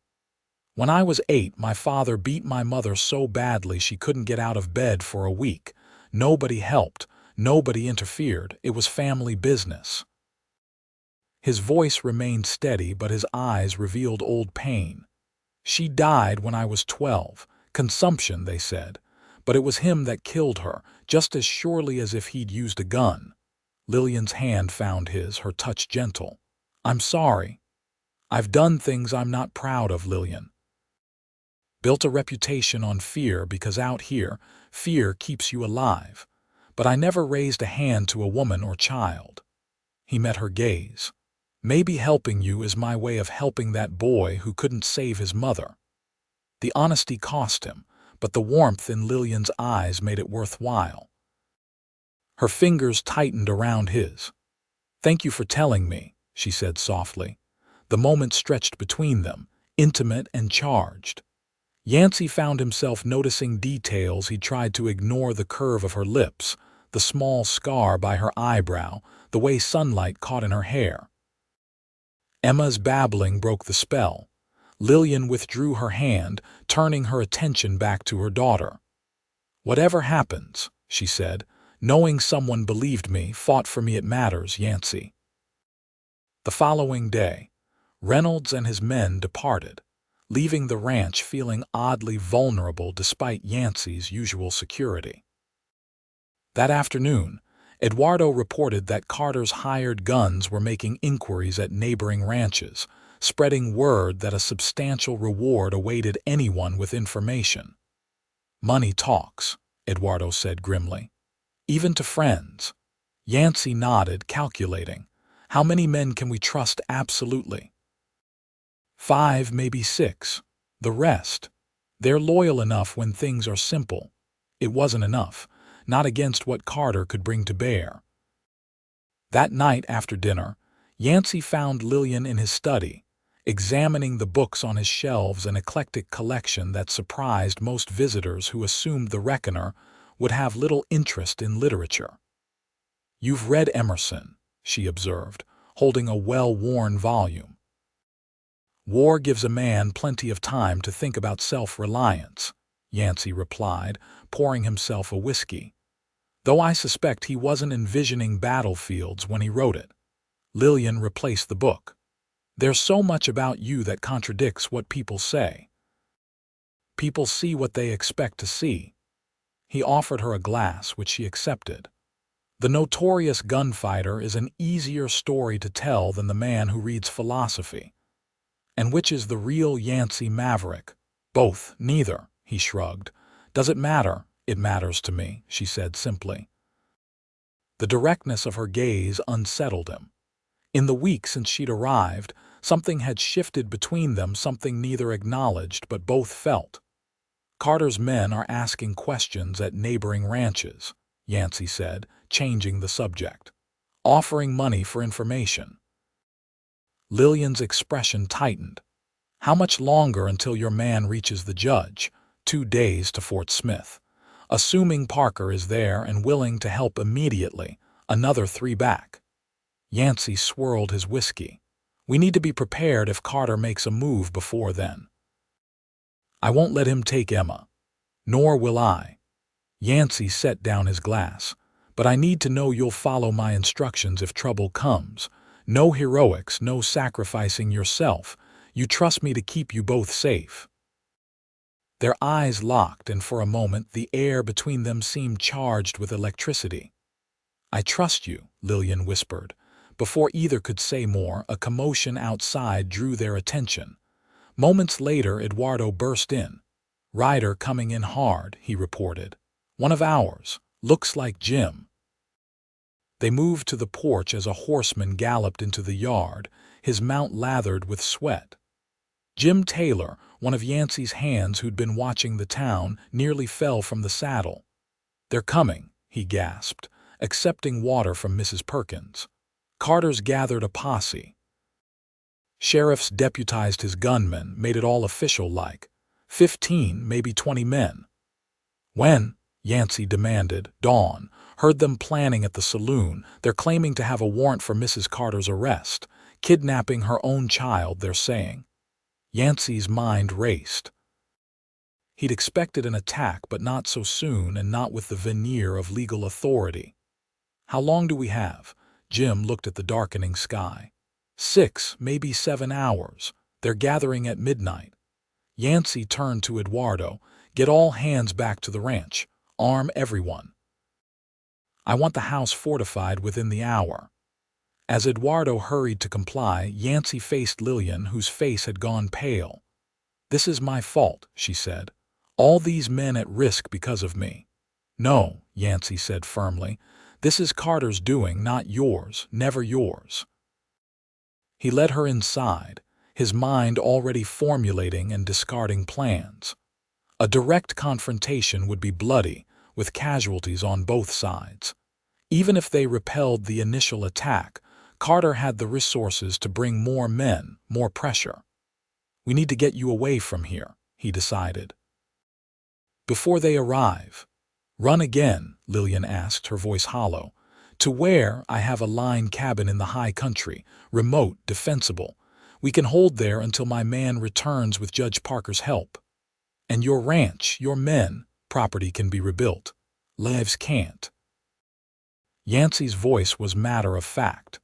When I was 8, my father beat my mother so badly she couldn't get out of bed for a week. Nobody helped. Nobody interfered. It was family business." His voice remained steady, but his eyes revealed old pain. "She died when I was 12. Consumption, they said. But it was him that killed her, just as surely as if he'd used a gun." Lillian's hand found his, her touch gentle. "I'm sorry. I've done things I'm not proud of, Lillian. Built a reputation on fear because out here, fear keeps you alive. But I never raised a hand to a woman or child." He met her gaze. "Maybe helping you is my way of helping that boy who couldn't save his mother." The honesty cost him, but the warmth in Lillian's eyes made it worthwhile. Her fingers tightened around his. "Thank you for telling me," she said softly. The moment stretched between them, intimate and charged. Yancy found himself noticing details he tried to ignore: the curve of her lips, the small scar by her eyebrow, the way sunlight caught in her hair. Emma's babbling broke the spell. Lillian withdrew her hand, turning her attention back to her daughter. "Whatever happens," she said, "knowing someone believed me, fought for me, it matters, Yancy." The following day, Reynolds and his men departed, leaving the ranch feeling oddly vulnerable despite Yancy's usual security. That afternoon, Eduardo reported that Carter's hired guns were making inquiries at neighboring ranches, spreading word that a substantial reward awaited anyone with information. "Money talks," Eduardo said grimly. "Even to friends." Yancy nodded, calculating. "How many men can we trust absolutely?" "5, maybe 6. The rest. They're loyal enough when things are simple. It wasn't enough, not against what Carter could bring to bear." That night after dinner, Yancy found Lillian in his study, examining the books on his shelves, an eclectic collection that surprised most visitors who assumed the reckoner would have little interest in literature. "You've read Emerson," she observed, holding a well-worn volume. "War gives a man plenty of time to think about self-reliance," Yancy replied, pouring himself a whiskey. "Though I suspect he wasn't envisioning battlefields when he wrote it." Lillian replaced the book. "There's so much about you that contradicts what people say." "People see what they expect to see." He offered her a glass, which she accepted. "The Notorious gunfighter is an easier story to tell than the man who reads philosophy." "And which is the real Yancy Maverick?" "Both, neither," he shrugged. "Does it matter?" "It matters to me," she said simply. The directness of her gaze unsettled him. In the week since she'd arrived, something had shifted between them, something neither acknowledged but both felt. "Carter's men are asking questions at neighboring ranches," Yancy said, changing the subject. "Offering money for information." Lillian's expression tightened. "How much longer until your man reaches the judge?" 2 days to Fort Smith. "Assuming Parker is there and willing to help immediately, another 3 back." Yancy swirled his whiskey. "We need to be prepared if Carter makes a move before then." "I won't let him take Emma." "Nor will I." Yancy set down his glass. "But I need to know you'll follow my instructions if trouble comes. No heroics, no sacrificing yourself. You trust me to keep you both safe." Their eyes locked, and for a moment the air between them seemed charged with electricity. "I trust you," Lillian whispered. Before either could say more, a commotion outside drew their attention. Moments later, Eduardo burst in. "Rider coming in hard," he reported. "One of ours. Looks like Jim." They moved to the porch as a horseman galloped into the yard, his mount lathered with sweat. Jim Taylor, one of Yancy's hands who'd been watching the town, nearly fell from the saddle. "They're coming," he gasped, accepting water from Mrs. Perkins. "Carter's gathered a posse." Sheriff's deputized his gunmen, made it all official-like. 15, maybe 20 men. "When?" Yancy demanded. "Dawn. Heard them planning at the saloon. They're claiming to have a warrant for Mrs. Carter's arrest. Kidnapping her own child, they're saying." Yancy's mind raced. He'd expected an attack, but not so soon and not with the veneer of legal authority. "How long do we have?" Jim looked at the darkening sky. 6, maybe 7 hours. They're gathering at midnight." Yancy turned to Eduardo. "Get all hands back to the ranch. Arm everyone. I want the house fortified within the hour." As Eduardo hurried to comply, Yancy faced Lillian, whose face had gone pale. "This is my fault," she said. "All these men at risk because of me." "No," Yancy said firmly. "This is Carter's doing, not yours, never yours." He led her inside, his mind already formulating and discarding plans. A direct confrontation would be bloody, with casualties on both sides. Even if they repelled the initial attack, Carter had the resources to bring more men, more pressure. "We need to get you away from here," he decided. "Before they arrive." "Run again?" Lillian asked, her voice hollow. "To where? I have a line cabin in the high country, remote, defensible. We can hold there until my man returns with Judge Parker's help. And your ranch, your men, property can be rebuilt. Lives can't." Yancy's voice was matter of fact.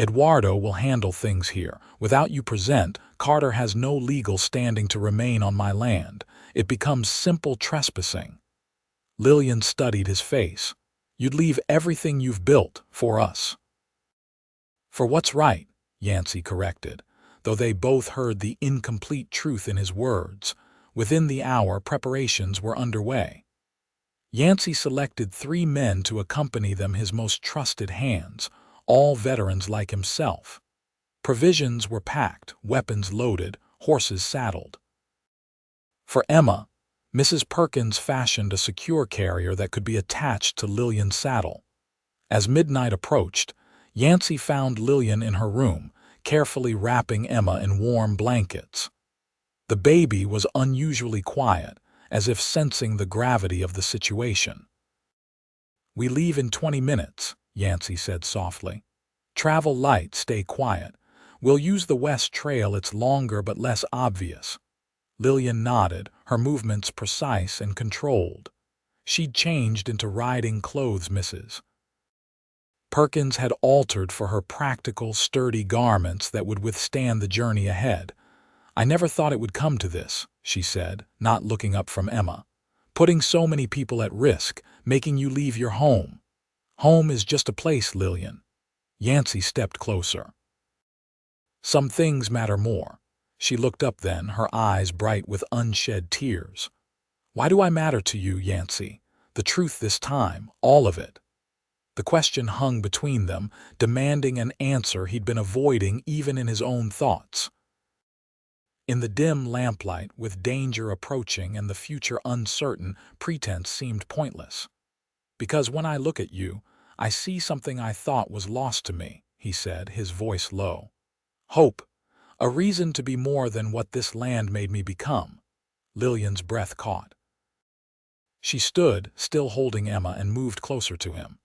Eduardo will handle things here. Without you present, Carter has no legal standing to remain on my land. It becomes simple trespassing. Lillian studied his face. You'd leave everything you've built for us. For what's right, Yancy corrected, though they both heard the incomplete truth in his words. Within the hour, preparations were underway. Yancy selected 3 men to accompany them, his most trusted hands, all veterans like himself. Provisions were packed, weapons loaded, horses saddled. For Emma, Mrs. Perkins fashioned a secure carrier that could be attached to Lillian's saddle. As midnight approached, Yancy found Lillian in her room, carefully wrapping Emma in warm blankets. The baby was unusually quiet, as if sensing the gravity of the situation. We leave in 20 minutes, Yancy said softly. Travel light, stay quiet. We'll use the West Trail, it's longer but less obvious. Lillian nodded, her movements precise and controlled. She'd changed into riding clothes. Mrs. Perkins had altered for her practical, sturdy garments that would withstand the journey ahead. I never thought it would come to this, she said, not looking up from Emma. Putting so many people at risk, making you leave your home. Home is just a place, Lillian. Yancy stepped closer. Some things matter more. She looked up then, her eyes bright with unshed tears. Why do I matter to you, Yancy? The truth this time, all of it. The question hung between them, demanding an answer he'd been avoiding even in his own thoughts. In the dim lamplight, with danger approaching and the future uncertain, pretense seemed pointless. Because when I look at you, I see something I thought was lost to me, he said, his voice low. Hope, a reason to be more than what this land made me become. Lillian's breath caught. She stood, still holding Emma, and moved closer to him.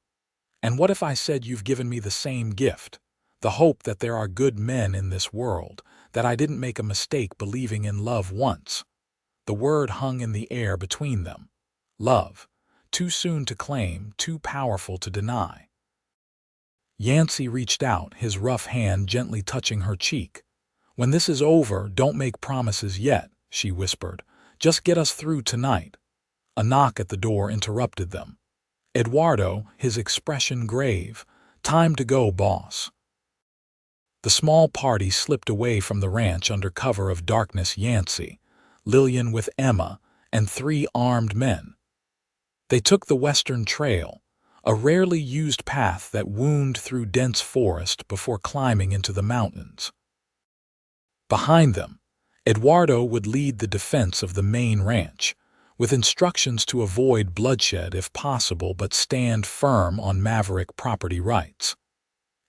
And what if I said you've given me the same gift? The hope that there are good men in this world, that I didn't make a mistake believing in love once. The word hung in the air between them. Love. Too soon to claim, too powerful to deny. Yancy reached out, his rough hand gently touching her cheek. When this is over, don't make promises yet, she whispered. Just get us through tonight. A knock at the door interrupted them. Eduardo, his expression grave. Time to go, boss. The small party slipped away from the ranch under cover of darkness. Yancy, Lillian with Emma, and 3 armed men. They took the Western Trail, a rarely used path that wound through dense forest before climbing into the mountains. Behind them, Eduardo would lead the defense of the main ranch, with instructions to avoid bloodshed if possible but stand firm on Maverick property rights.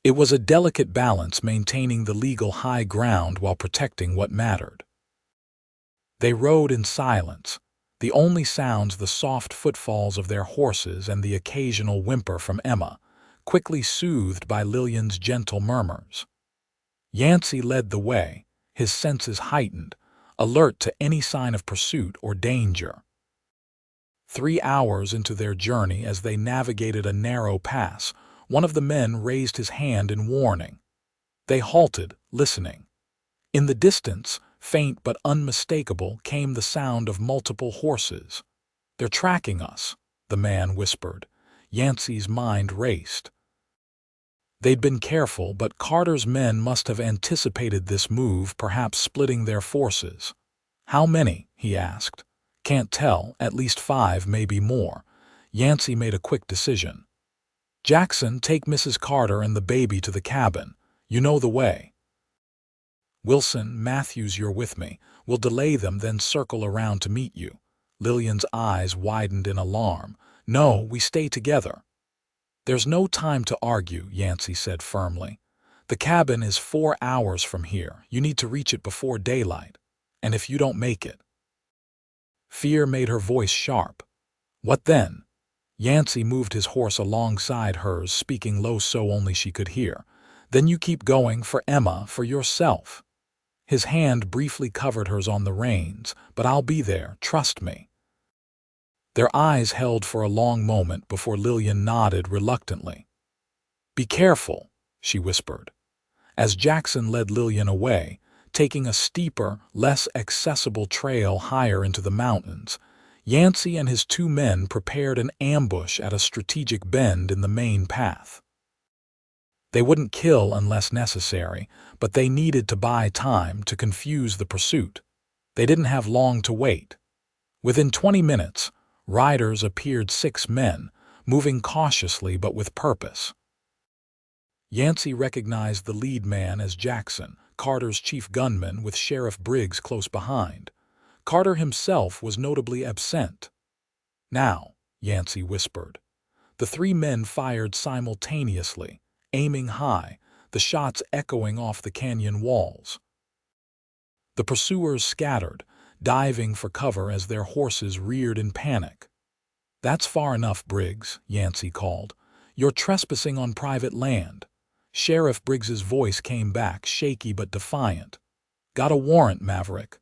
It was a delicate balance, maintaining the legal high ground while protecting what mattered. They rode in silence, the only sounds the soft footfalls of their horses and the occasional whimper from Emma, quickly soothed by Lillian's gentle murmurs. Yancy led the way, his senses heightened, alert to any sign of pursuit or danger. 3 hours into their journey, as they navigated a narrow pass, one of the men raised his hand in warning. They halted, listening. In the distance, faint but unmistakable, came the sound of multiple horses. They're tracking us, the man whispered. Yancy's mind raced. They'd been careful, but Carter's men must have anticipated this move, perhaps splitting their forces. How many? He asked. Can't tell, at least 5, maybe more. Yancy made a quick decision. Jackson, take Mrs. Carter and the baby to the cabin. You know the way. Wilson, Matthews, you're with me. We'll delay them, then circle around to meet you. Lillian's eyes widened in alarm. No, we stay together. There's no time to argue, Yancy said firmly. The cabin is 4 hours from here. You need to reach it before daylight. And if you don't make it... Fear made her voice sharp. What then? Yancy moved his horse alongside hers, speaking low so only she could hear. Then you keep going, for Emma, for yourself. His hand briefly covered hers on the reins. But I'll be there, trust me. Their eyes held for a long moment before Lillian nodded reluctantly. Be careful, she whispered. As Jackson led Lillian away, taking a steeper, less accessible trail higher into the mountains, Yancy and his two men prepared an ambush at a strategic bend in the main path. They wouldn't kill unless necessary, but they needed to buy time to confuse the pursuit. They didn't have long to wait. Within 20 minutes, riders appeared 6 men, moving cautiously but with purpose. Yancy recognized the lead man as Jackson, Carter's chief gunman, with Sheriff Briggs close behind. Carter himself was notably absent. "Now," Yancy whispered. The 3 men fired simultaneously, aiming high, the shots echoing off the canyon walls. The pursuers scattered, diving for cover as their horses reared in panic. "That's far enough, Briggs," Yancy called. "You're trespassing on private land." Sheriff Briggs's voice came back, shaky but defiant. "Got a warrant, Maverick."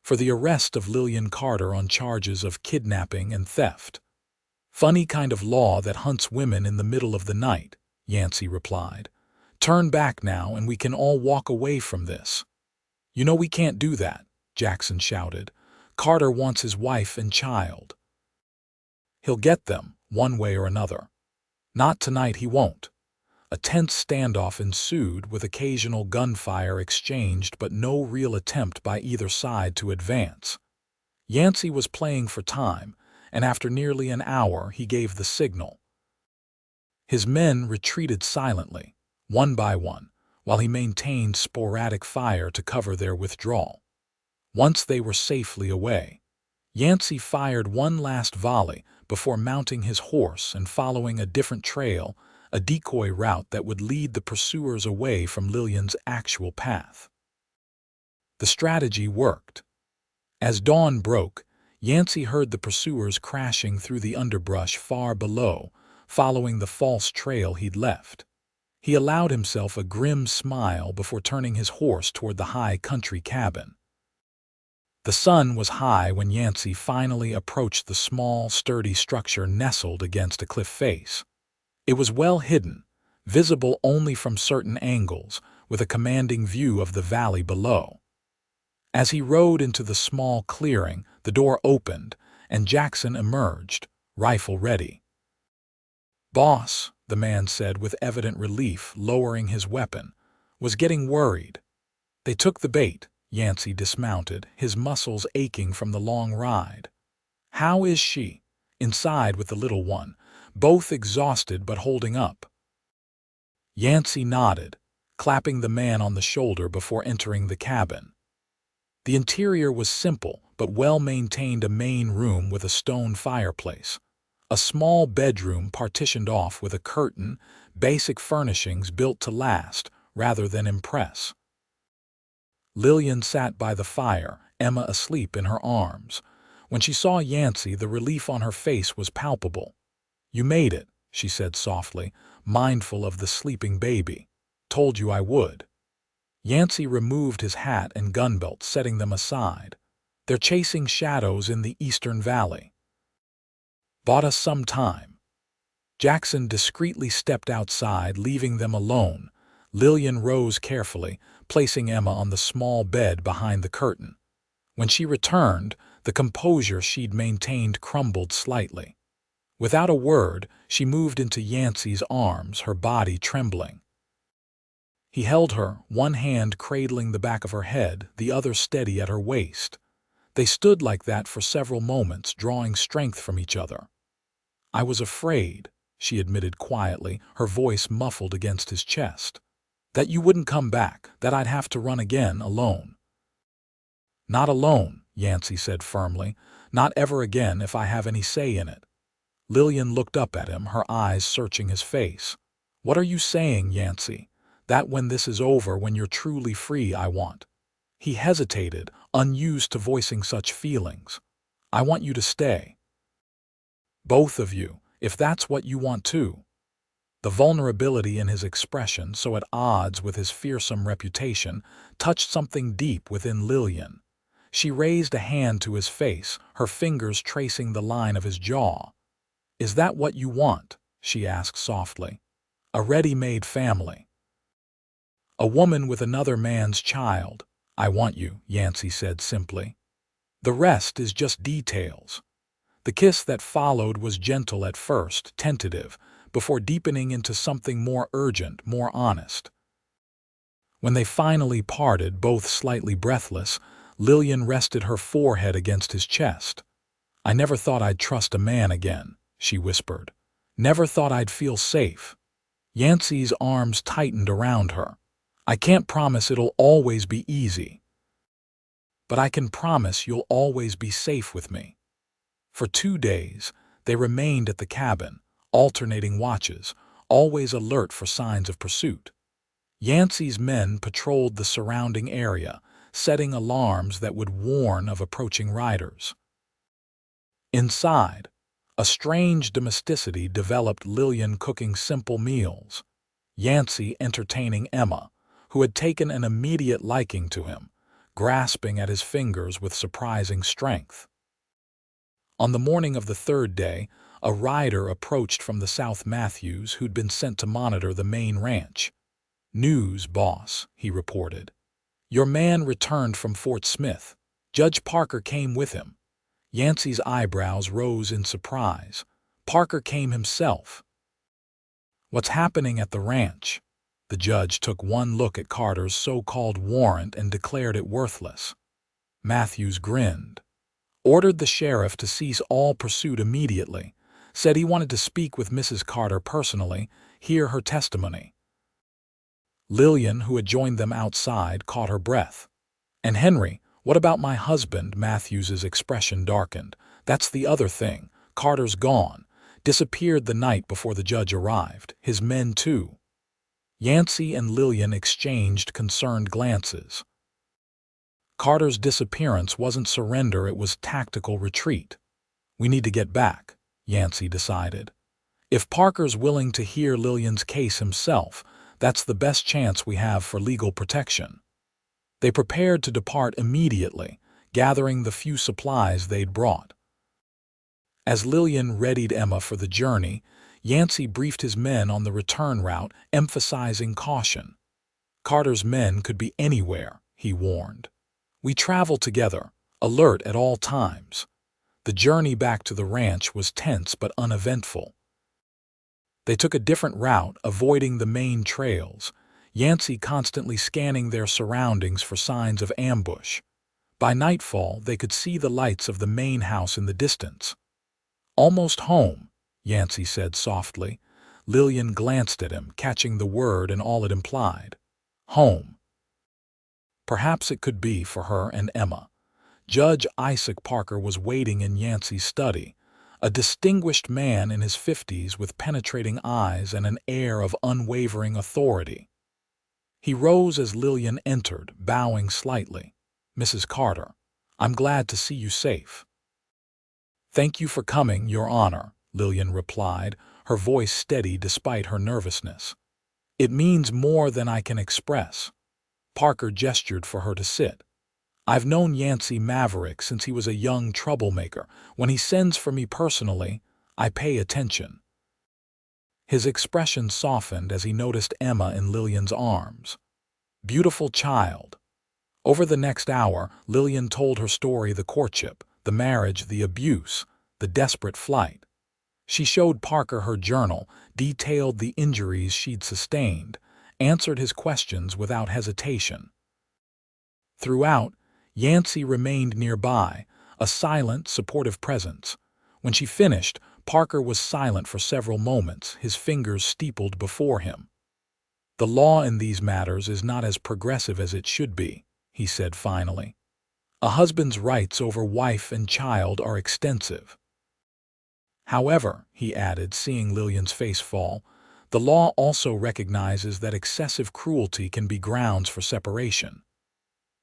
"For the arrest of Lillian Carter on charges of kidnapping and theft." "Funny kind of law that hunts women in the middle of the night," Yancy replied. "Turn back now and we can all walk away from this." "You know we can't do that," Jackson shouted. "Carter wants his wife and child." "He'll get them, one way or another." "Not tonight, he won't." A tense standoff ensued, with occasional gunfire exchanged but no real attempt by either side to advance. Yancy was playing for time, and after nearly an hour he gave the signal. His men retreated silently, one by one, while he maintained sporadic fire to cover their withdrawal. Once they were safely away, Yancy fired one last volley before mounting his horse and following a different trail, a decoy route that would lead the pursuers away from Lillian's actual path. The strategy worked. As dawn broke, Yancy heard the pursuers crashing through the underbrush far below, following the false trail he'd left. He allowed himself a grim smile before turning his horse toward the high country cabin. The sun was high when Yancy finally approached the small, sturdy structure nestled against a cliff face. It was well hidden, visible only from certain angles, with a commanding view of the valley below. As he rode into the small clearing, the door opened, and Jackson emerged, rifle ready. "Boss," the man said with evident relief, lowering his weapon, "was getting worried." They took the bait. Yancy dismounted, his muscles aching from the long ride. "How is she?" "Inside with the little one, both exhausted but holding up." Yancy nodded, clapping the man on the shoulder before entering the cabin. The interior was simple but well-maintained, a main room with a stone fireplace. A small bedroom partitioned off with a curtain, basic furnishings built to last rather than impress. Lillian sat by the fire, Emma asleep in her arms. When she saw Yancy, the relief on her face was palpable. "You made it," she said softly, mindful of the sleeping baby. "Told you I would." Yancy removed his hat and gunbelt, setting them aside. "They're chasing shadows in the eastern valley." "Bought us some time." Jackson discreetly stepped outside, leaving them alone. Lillian rose carefully, placing Emma on the small bed behind the curtain. When she returned, the composure she'd maintained crumbled slightly. Without a word, she moved into Yancy's arms, her body trembling. He held her, one hand cradling the back of her head, the other steady at her waist. They stood like that for several moments, drawing strength from each other. "I was afraid," she admitted quietly, her voice muffled against his chest. "That you wouldn't come back, that I'd have to run again alone." "Not alone," Yancy said firmly. "Not ever again if I have any say in it." Lillian looked up at him, her eyes searching his face. "What are you saying, Yancy? That when this is over, when you're truly free, I want—" He hesitated, unused to voicing such feelings. "I want you to stay. Both of you, if that's what you want too." The vulnerability in his expression, so at odds with his fearsome reputation, touched something deep within Lillian. She raised a hand to his face, her fingers tracing the line of his jaw. "Is that what you want?" she asked softly. "A ready-made family?" A woman with another man's child. I want you, Yancy said simply. The rest is just details. The kiss that followed was gentle at first, tentative, before deepening into something more urgent, more honest. When they finally parted, both slightly breathless, Lillian rested her forehead against his chest. I never thought I'd trust a man again, she whispered. Never thought I'd feel safe. Yancy's arms tightened around her. I can't promise it'll always be easy, but I can promise you'll always be safe with me. For 2 days, they remained at the cabin, alternating watches, always alert for signs of pursuit. Yancy's men patrolled the surrounding area, setting alarms that would warn of approaching riders. Inside, a strange domesticity developed, Lillian cooking simple meals, Yancy entertaining Emma, who had taken an immediate liking to him, grasping at his fingers with surprising strength. On the morning of the 3rd day, a rider approached from the South Matthews who'd been sent to monitor the main ranch. "News, boss," he reported. "Your man returned from Fort Smith. Judge Parker came with him." Yancy's eyebrows rose in surprise. "Parker came himself." "What's happening at the ranch?" The judge took one look at Carter's so-called warrant and declared it worthless. Matthews grinned. "Ordered the sheriff to cease all pursuit immediately. Said he wanted to speak with Mrs. Carter personally, hear her testimony." Lillian, who had joined them outside, caught her breath. "And Henry, what about my husband?" Matthews's expression darkened. "That's the other thing. Carter's gone. Disappeared the night before the judge arrived. His men, too." Yancy and Lillian exchanged concerned glances. Carter's disappearance wasn't surrender, it was tactical retreat. "We need to get back," Yancy decided. "If Parker's willing to hear Lillian's case himself, that's the best chance we have for legal protection." They prepared to depart immediately, gathering the few supplies they'd brought. As Lillian readied Emma for the journey, Yancy briefed his men on the return route, emphasizing caution. "Carter's men could be anywhere," he warned. "We travel together, alert at all times." The journey back to the ranch was tense but uneventful. They took a different route, avoiding the main trails, Yancy constantly scanning their surroundings for signs of ambush. By nightfall, they could see the lights of the main house in the distance. "Almost home," Yancy said softly. Lillian glanced at him, catching the word and all it implied. Home. Perhaps it could be for her and Emma. Judge Isaac Parker was waiting in Yancy's study, a distinguished man in his 50s with penetrating eyes and an air of unwavering authority. He rose as Lillian entered, bowing slightly. "Mrs. Carter, I'm glad to see you safe." "Thank you for coming, Your Honor," Lillian replied, her voice steady despite her nervousness. "It means more than I can express." Parker gestured for her to sit. "I've known Yancy Maverick since he was a young troublemaker. When he sends for me personally, I pay attention." His expression softened as he noticed Emma in Lillian's arms. "Beautiful child." Over the next hour, Lillian told her story: the courtship, the marriage, the abuse, the desperate flight. She showed Parker her journal, detailed the injuries she'd sustained, answered his questions without hesitation. Throughout, Yancy remained nearby, a silent, supportive presence. When she finished, Parker was silent for several moments, his fingers steepled before him. "The law in these matters is not as progressive as it should be," he said finally. "A husband's rights over wife and child are extensive. However," he added, seeing Lillian's face fall, "the law also recognizes that excessive cruelty can be grounds for separation."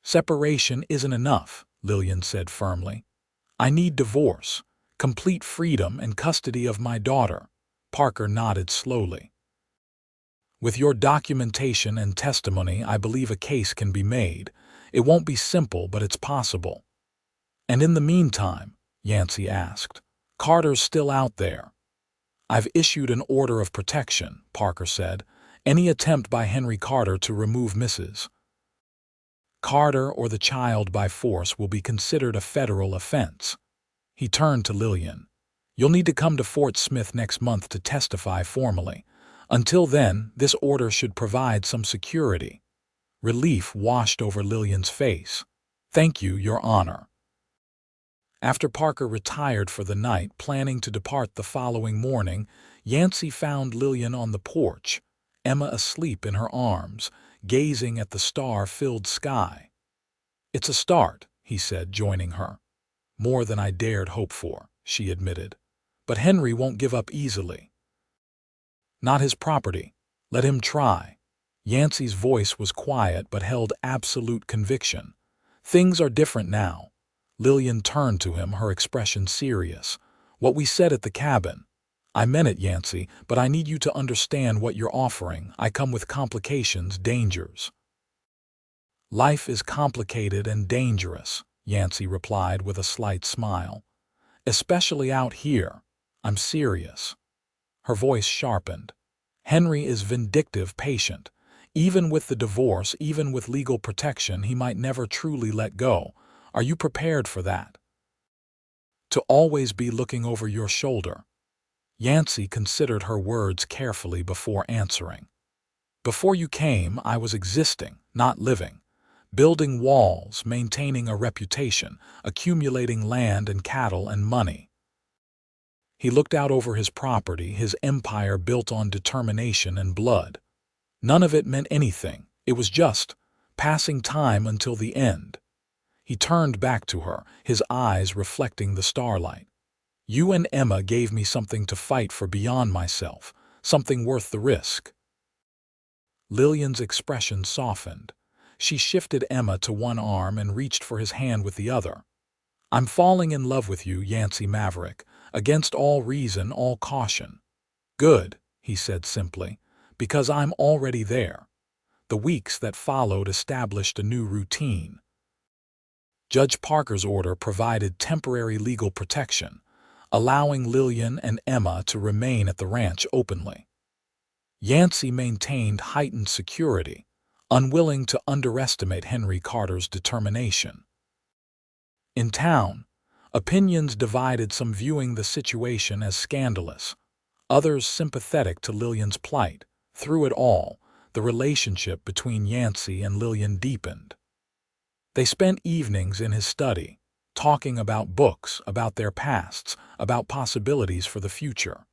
"Separation isn't enough," Lillian said firmly. "I need divorce, complete freedom and custody of my daughter." Parker nodded slowly. "With your documentation and testimony, I believe a case can be made. It won't be simple, but it's possible." "And in the meantime," Yancy asked, "Carter's still out there?" "I've issued an order of protection," Parker said, Any attempt by Henry Carter to remove Mrs. Carter or the child by force will be considered a federal offense. He turned to Lillian. You'll need to come to Fort Smith next month to testify formally. Until then, this order should provide some security. Relief washed over Lillian's face. Thank you, Your Honor. After Parker retired for the night, planning to depart the following morning, Yancy found Lillian on the porch, Emma asleep in her arms, gazing at the star-filled sky. It's a start, he said, joining her. More than I dared hope for, she admitted. But Henry won't give up easily. Not his property. Let him try. Yancy's voice was quiet but held absolute conviction. Things are different now. Lillian turned to him, her expression serious. What we said at the cabin. I meant it, Yancy, but I need you to understand what you're offering. I come with complications, dangers. Life is complicated and dangerous, Yancy replied with a slight smile. Especially out here. I'm serious. Her voice sharpened. Henry is vindictive, patient. Even with the divorce, even with legal protection, he might never truly let go. Are you prepared for that? To always be looking over your shoulder. Yancy considered her words carefully before answering. Before you came, I was existing, not living. Building walls, maintaining a reputation, accumulating land and cattle and money. He looked out over his property, his empire built on determination and blood. None of it meant anything. It was just passing time until the end. He turned back to her, his eyes reflecting the starlight. You and Emma gave me something to fight for beyond myself, something worth the risk. Lillian's expression softened. She shifted Emma to one arm and reached for his hand with the other. I'm falling in love with you, Yancy Maverick, against all reason, all caution. Good, he said simply, because I'm already there. The weeks that followed established a new routine. Judge Parker's order provided temporary legal protection, allowing Lillian and Emma to remain at the ranch openly. Yancy maintained heightened security, unwilling to underestimate Henry Carter's determination. In town, opinions divided, some viewing the situation as scandalous, others sympathetic to Lillian's plight. Through it all, the relationship between Yancy and Lillian deepened. They spent evenings in his study, talking about books, about their pasts, about possibilities for the future.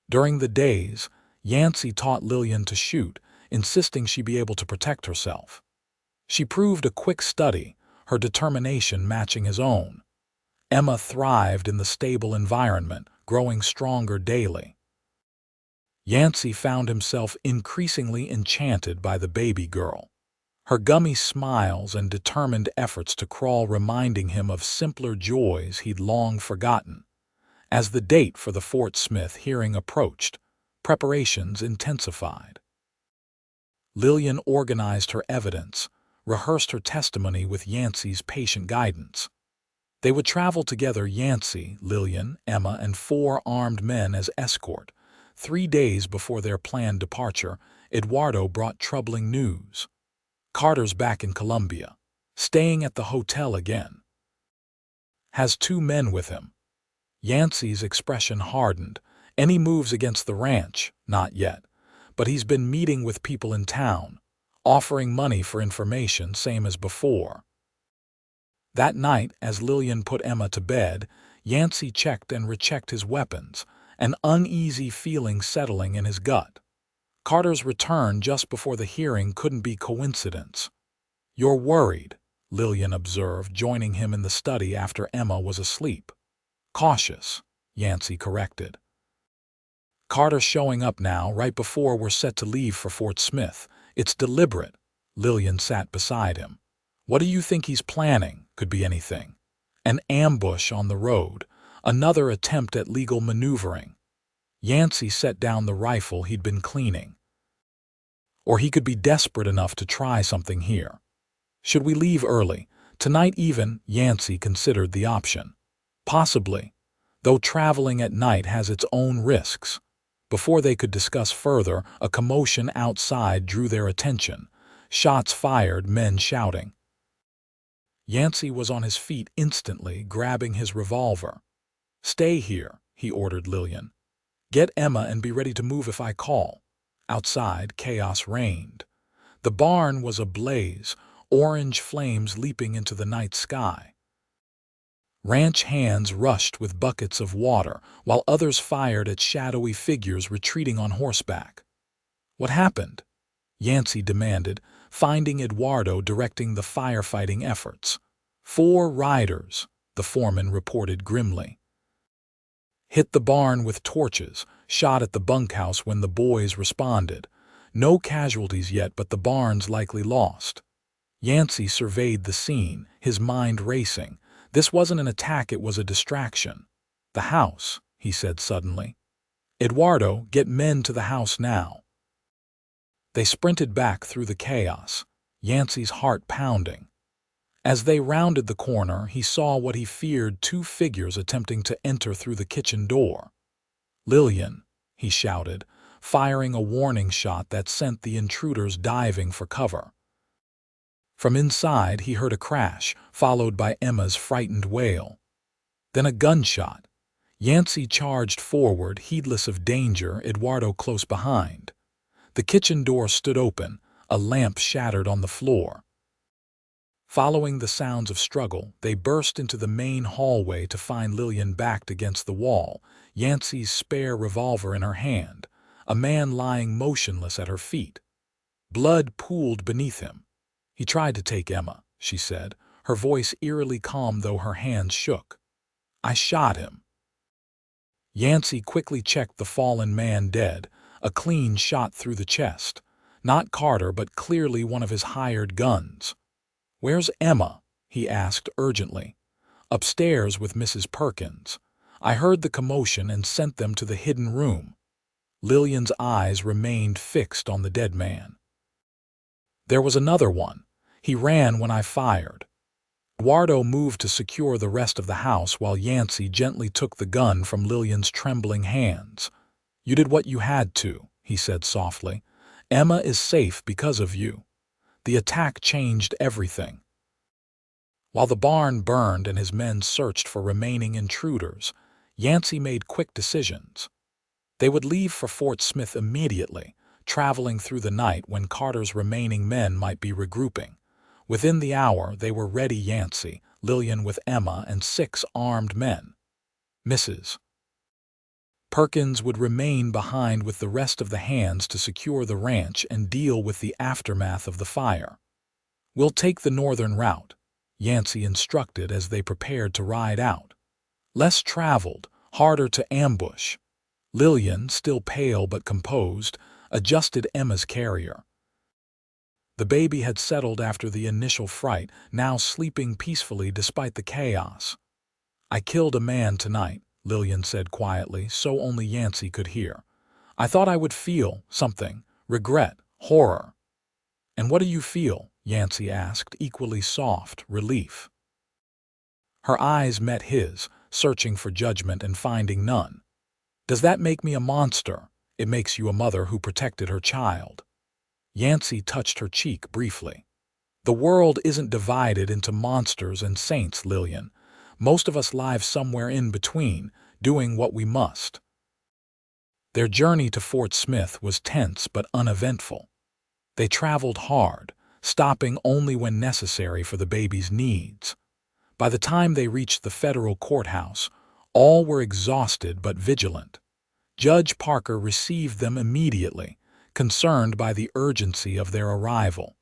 During the days, Yancy taught Lillian to shoot, insisting she be able to protect herself. She proved a quick study, her determination matching his own. Emma thrived in the stable environment, growing stronger daily. Yancy found himself increasingly enchanted by the baby girl. Her gummy smiles and determined efforts to crawl reminding him of simpler joys he'd long forgotten. As the date for the Fort Smith hearing approached, preparations intensified. Lillian organized her evidence, rehearsed her testimony with Yancy's patient guidance. They would travel together, Yancy, Lillian, Emma, and 4 armed men as escort. 3 days before their planned departure, Eduardo brought troubling news. Carter's back in Colombia, staying at the hotel again. Has 2 men with him. Yancy's expression hardened. Any moves against the ranch? Not yet. But he's been meeting with people in town, offering money for information, same as before. That night, as Lillian put Emma to bed, Yancy checked and rechecked his weapons, an uneasy feeling settling in his gut. Carter's return just before the hearing couldn't be coincidence. You're worried, Lillian observed, joining him in the study after Emma was asleep. Cautious, Yancy corrected. Carter showing up now, right before we're set to leave for Fort Smith. It's deliberate. Lillian sat beside him. What do you think he's planning? Could be anything. An ambush on the road, another attempt at legal maneuvering. Yancy set down the rifle he'd been cleaning. Or he could be desperate enough to try something here. Should we leave early? Tonight even, Yancy considered the option. Possibly, though traveling at night has its own risks. Before they could discuss further, a commotion outside drew their attention. Shots fired, men shouting. Yancy was on his feet instantly, grabbing his revolver. "Stay here," he ordered Lillian. "Get Emma and be ready to move if I call." Outside, chaos reigned. The barn was ablaze, orange flames leaping into the night sky. Ranch hands rushed with buckets of water, while others fired at shadowy figures retreating on horseback. "What happened?" Yancy demanded, finding Eduardo directing the firefighting efforts. "4 riders," the foreman reported grimly. "Hit the barn with torches, shot at the bunkhouse when the boys responded. No casualties yet, but the barn's likely lost." Yancy surveyed the scene, his mind racing. This wasn't an attack, it was a distraction. "The house," he said suddenly. "Eduardo, get men to the house now." They sprinted back through the chaos, Yancy's heart pounding. As they rounded the corner, he saw what he feared: 2 figures attempting to enter through the kitchen door. "Lillian," he shouted, firing a warning shot that sent the intruders diving for cover. From inside, he heard a crash, followed by Emma's frightened wail. Then a gunshot. Yancy charged forward, heedless of danger, Eduardo close behind. The kitchen door stood open, a lamp shattered on the floor. Following the sounds of struggle, they burst into the main hallway to find Lillian backed against the wall, Yancy's spare revolver in her hand, a man lying motionless at her feet. Blood pooled beneath him. "He tried to take Emma," she said, her voice eerily calm though her hands shook. "I shot him." Yancy quickly checked the fallen man dead, a clean shot through the chest. Not Carter, but clearly one of his hired guns. "Where's Emma?" he asked urgently. "Upstairs with Mrs. Perkins. I heard the commotion and sent them to the hidden room." Lillian's eyes remained fixed on the dead man. "There was another one. He ran when I fired." Eduardo moved to secure the rest of the house while Yancy gently took the gun from Lillian's trembling hands. "You did what you had to," he said softly. "Emma is safe because of you. The attack changed everything." While the barn burned and his men searched for remaining intruders, Yancy made quick decisions. They would leave for Fort Smith immediately, traveling through the night when Carter's remaining men might be regrouping. Within the hour, they were ready: Yancy, Lillian with Emma, and 6 armed men. Mrs. Perkins would remain behind with the rest of the hands to secure the ranch and deal with the aftermath of the fire. "We'll take the northern route," Yancy instructed as they prepared to ride out. "Less traveled, harder to ambush." Lillian, still pale but composed, adjusted Emma's carrier. The baby had settled after the initial fright, now sleeping peacefully despite the chaos. "I killed a man tonight," Lillian said quietly, so only Yancy could hear. "I thought I would feel something: regret, horror." "And what do you feel?" Yancy asked, equally soft: relief. Her eyes met his, searching for judgment and finding none. "Does that make me a monster?" "It makes you a mother who protected her child." Yancy touched her cheek briefly. "The world isn't divided into monsters and saints, Lillian. Most of us live somewhere in between, doing what we must." Their journey to Fort Smith was tense but uneventful. They traveled hard, stopping only when necessary for the baby's needs. By the time they reached the federal courthouse, all were exhausted but vigilant. Judge Parker received them immediately, concerned by the urgency of their arrival.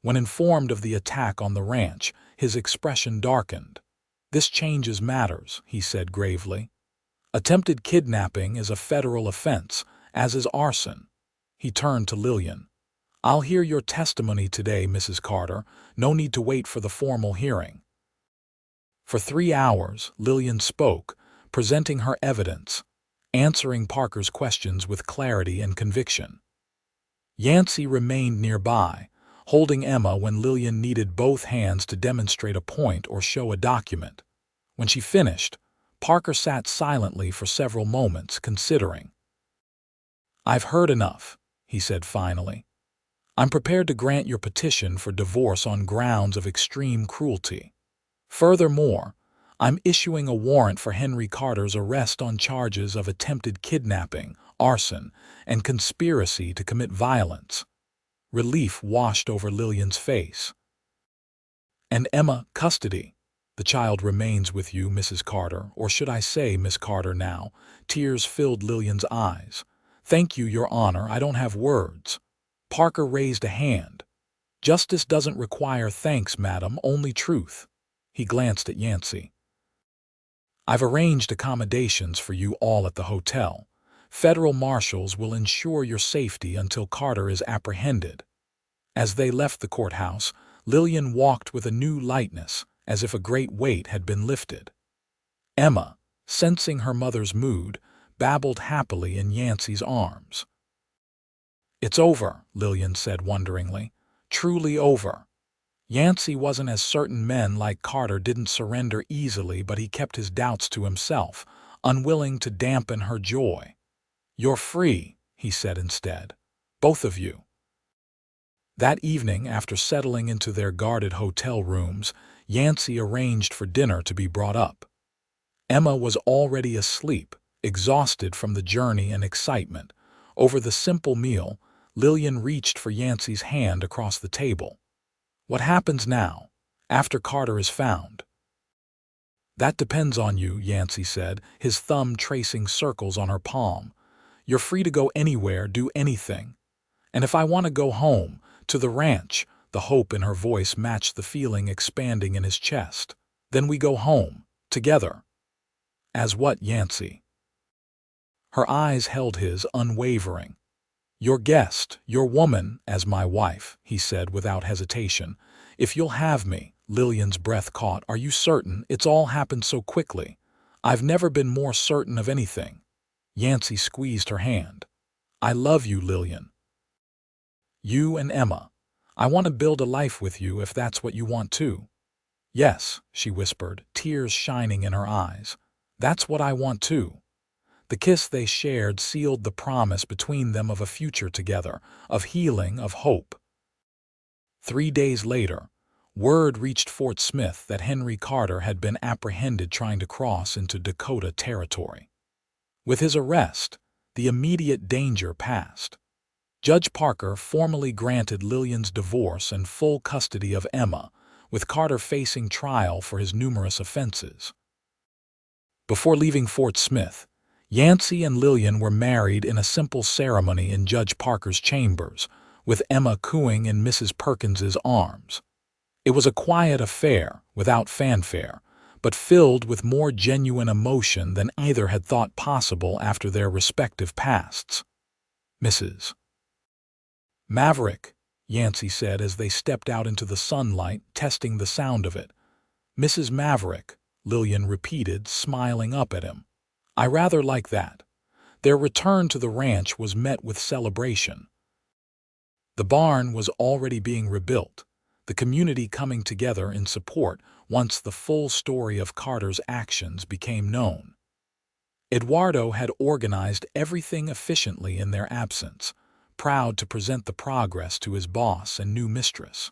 When informed of the attack on the ranch, his expression darkened. "This changes matters," he said gravely. "Attempted kidnapping is a federal offense, as is arson." He turned to Lillian. "I'll hear your testimony today, Mrs. Carter. No need to wait for the formal hearing." For 3 hours, Lillian spoke, presenting her evidence, answering Parker's questions with clarity and conviction. Yancy remained nearby, holding Emma when Lillian needed both hands to demonstrate a point or show a document. When she finished, Parker sat silently for several moments, considering. "I've heard enough," he said finally. "I'm prepared to grant your petition for divorce on grounds of extreme cruelty. Furthermore, I'm issuing a warrant for Henry Carter's arrest on charges of attempted kidnapping, arson, and conspiracy to commit violence." Relief washed over Lillian's face. "And Emma, custody. The child remains with you, Mrs. Carter, or should I say Miss Carter now?" Tears filled Lillian's eyes. "Thank you, Your Honor, I don't have words." Parker raised a hand. "Justice doesn't require thanks, madam, only truth." He glanced at Yancy. "I've arranged accommodations for you all at the hotel. Federal marshals will ensure your safety until Carter is apprehended." As they left the courthouse, Lillian walked with a new lightness, as if a great weight had been lifted. Emma, sensing her mother's mood, babbled happily in Yancy's arms. "It's over," Lillian said wonderingly. "Truly over." Yancy wasn't as certain. Men like Carter didn't surrender easily, but he kept his doubts to himself, unwilling to dampen her joy. "You're free," he said instead. "Both of you." That evening, after settling into their guarded hotel rooms, Yancy arranged for dinner to be brought up. Emma was already asleep, exhausted from the journey and excitement. Over the simple meal, Lillian reached for Yancy's hand across the table. "What happens now, after Carter is found?" "That depends on you," Yancy said, his thumb tracing circles on her palm. "You're free to go anywhere, do anything. And if I want to go home, to the ranch," the hope in her voice matched the feeling expanding in his chest, "then we go home, together." "As what, Yancy?" Her eyes held his, unwavering. "Your guest, your woman, as my wife," he said without hesitation. "If you'll have me." Lillian's breath caught. "Are you certain? It's all happened so quickly." "I've never been more certain of anything." Yancy squeezed her hand. "I love you, Lillian. You and Emma. I want to build a life with you if that's what you want too." "Yes," she whispered, tears shining in her eyes. "That's what I want too." The kiss they shared sealed the promise between them of a future together, of healing, of hope. 3 days later, word reached Fort Smith that Henry Carter had been apprehended trying to cross into Dakota territory. With his arrest, the immediate danger passed. Judge Parker formally granted Lillian's divorce and full custody of Emma, with Carter facing trial for his numerous offenses. Before leaving Fort Smith, Yancy and Lillian were married in a simple ceremony in Judge Parker's chambers, with Emma cooing in Mrs. Perkins's arms. It was a quiet affair, without fanfare, but filled with more genuine emotion than either had thought possible after their respective pasts. "Mrs. Maverick," Yancy said as they stepped out into the sunlight, testing the sound of it. "Mrs. Maverick," Lillian repeated, smiling up at him. "I rather like that." Their return to the ranch was met with celebration. The barn was already being rebuilt, the community coming together in support once the full story of Carter's actions became known. Eduardo had organized everything efficiently in their absence, proud to present the progress to his boss and new mistress.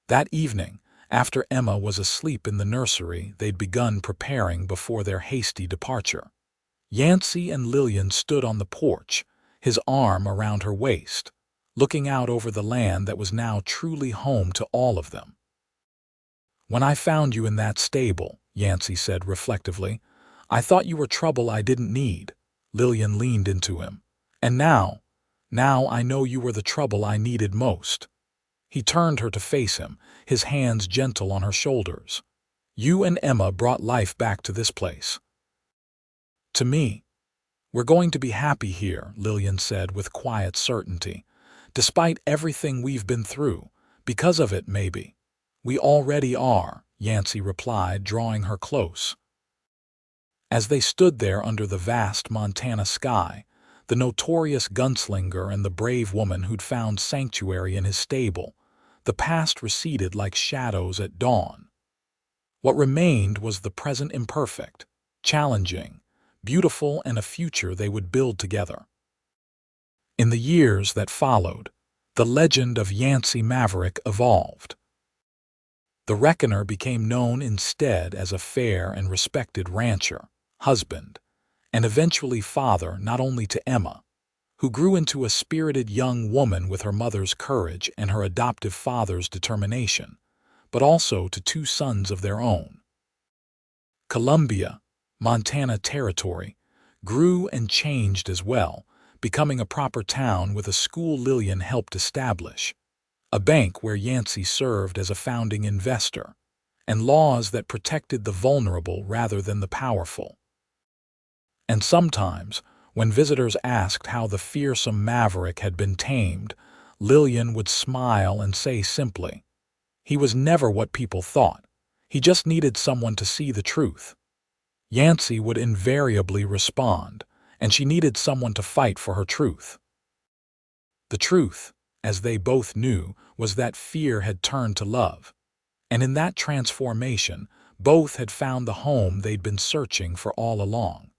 That evening, after Emma was asleep in the nursery, they'd begun preparing before their hasty departure. Yancy and Lillian stood on the porch, his arm around her waist, looking out over the land that was now truly home to all of them. "When I found you in that stable," Yancy said reflectively, "I thought you were trouble I didn't need." Lillian leaned into him. "And now I know you were the trouble I needed most." He turned her to face him, his hands gentle on her shoulders. "You and Emma brought life back to this place. To me. We're going to be happy here," Lillian said with quiet certainty. "Despite everything we've been through, because of it maybe." "We already are," Yancy replied, drawing her close. As they stood there under the vast Montana sky, the notorious gunslinger and the brave woman who'd found sanctuary in his stable, the past receded like shadows at dawn. What remained was the present, imperfect, challenging, beautiful, and a future they would build together. In the years that followed, the legend of Yancy Maverick evolved. The Reckoner became known instead as a fair and respected rancher, husband, and eventually father not only to Emma, who grew into a spirited young woman with her mother's courage and her adoptive father's determination, but also to two sons of their own. Columbia, Montana Territory, grew and changed as well, becoming a proper town with a school Lillian helped establish, a bank where Yancy served as a founding investor, and laws that protected the vulnerable rather than the powerful. And sometimes, when visitors asked how the fearsome Maverick had been tamed, Lillian would smile and say simply, "He was never what people thought. He just needed someone to see the truth." Yancy would invariably respond, and she needed someone to fight for her truth. The truth, as they both knew, was that fear had turned to love, and in that transformation, both had found the home they'd been searching for all along.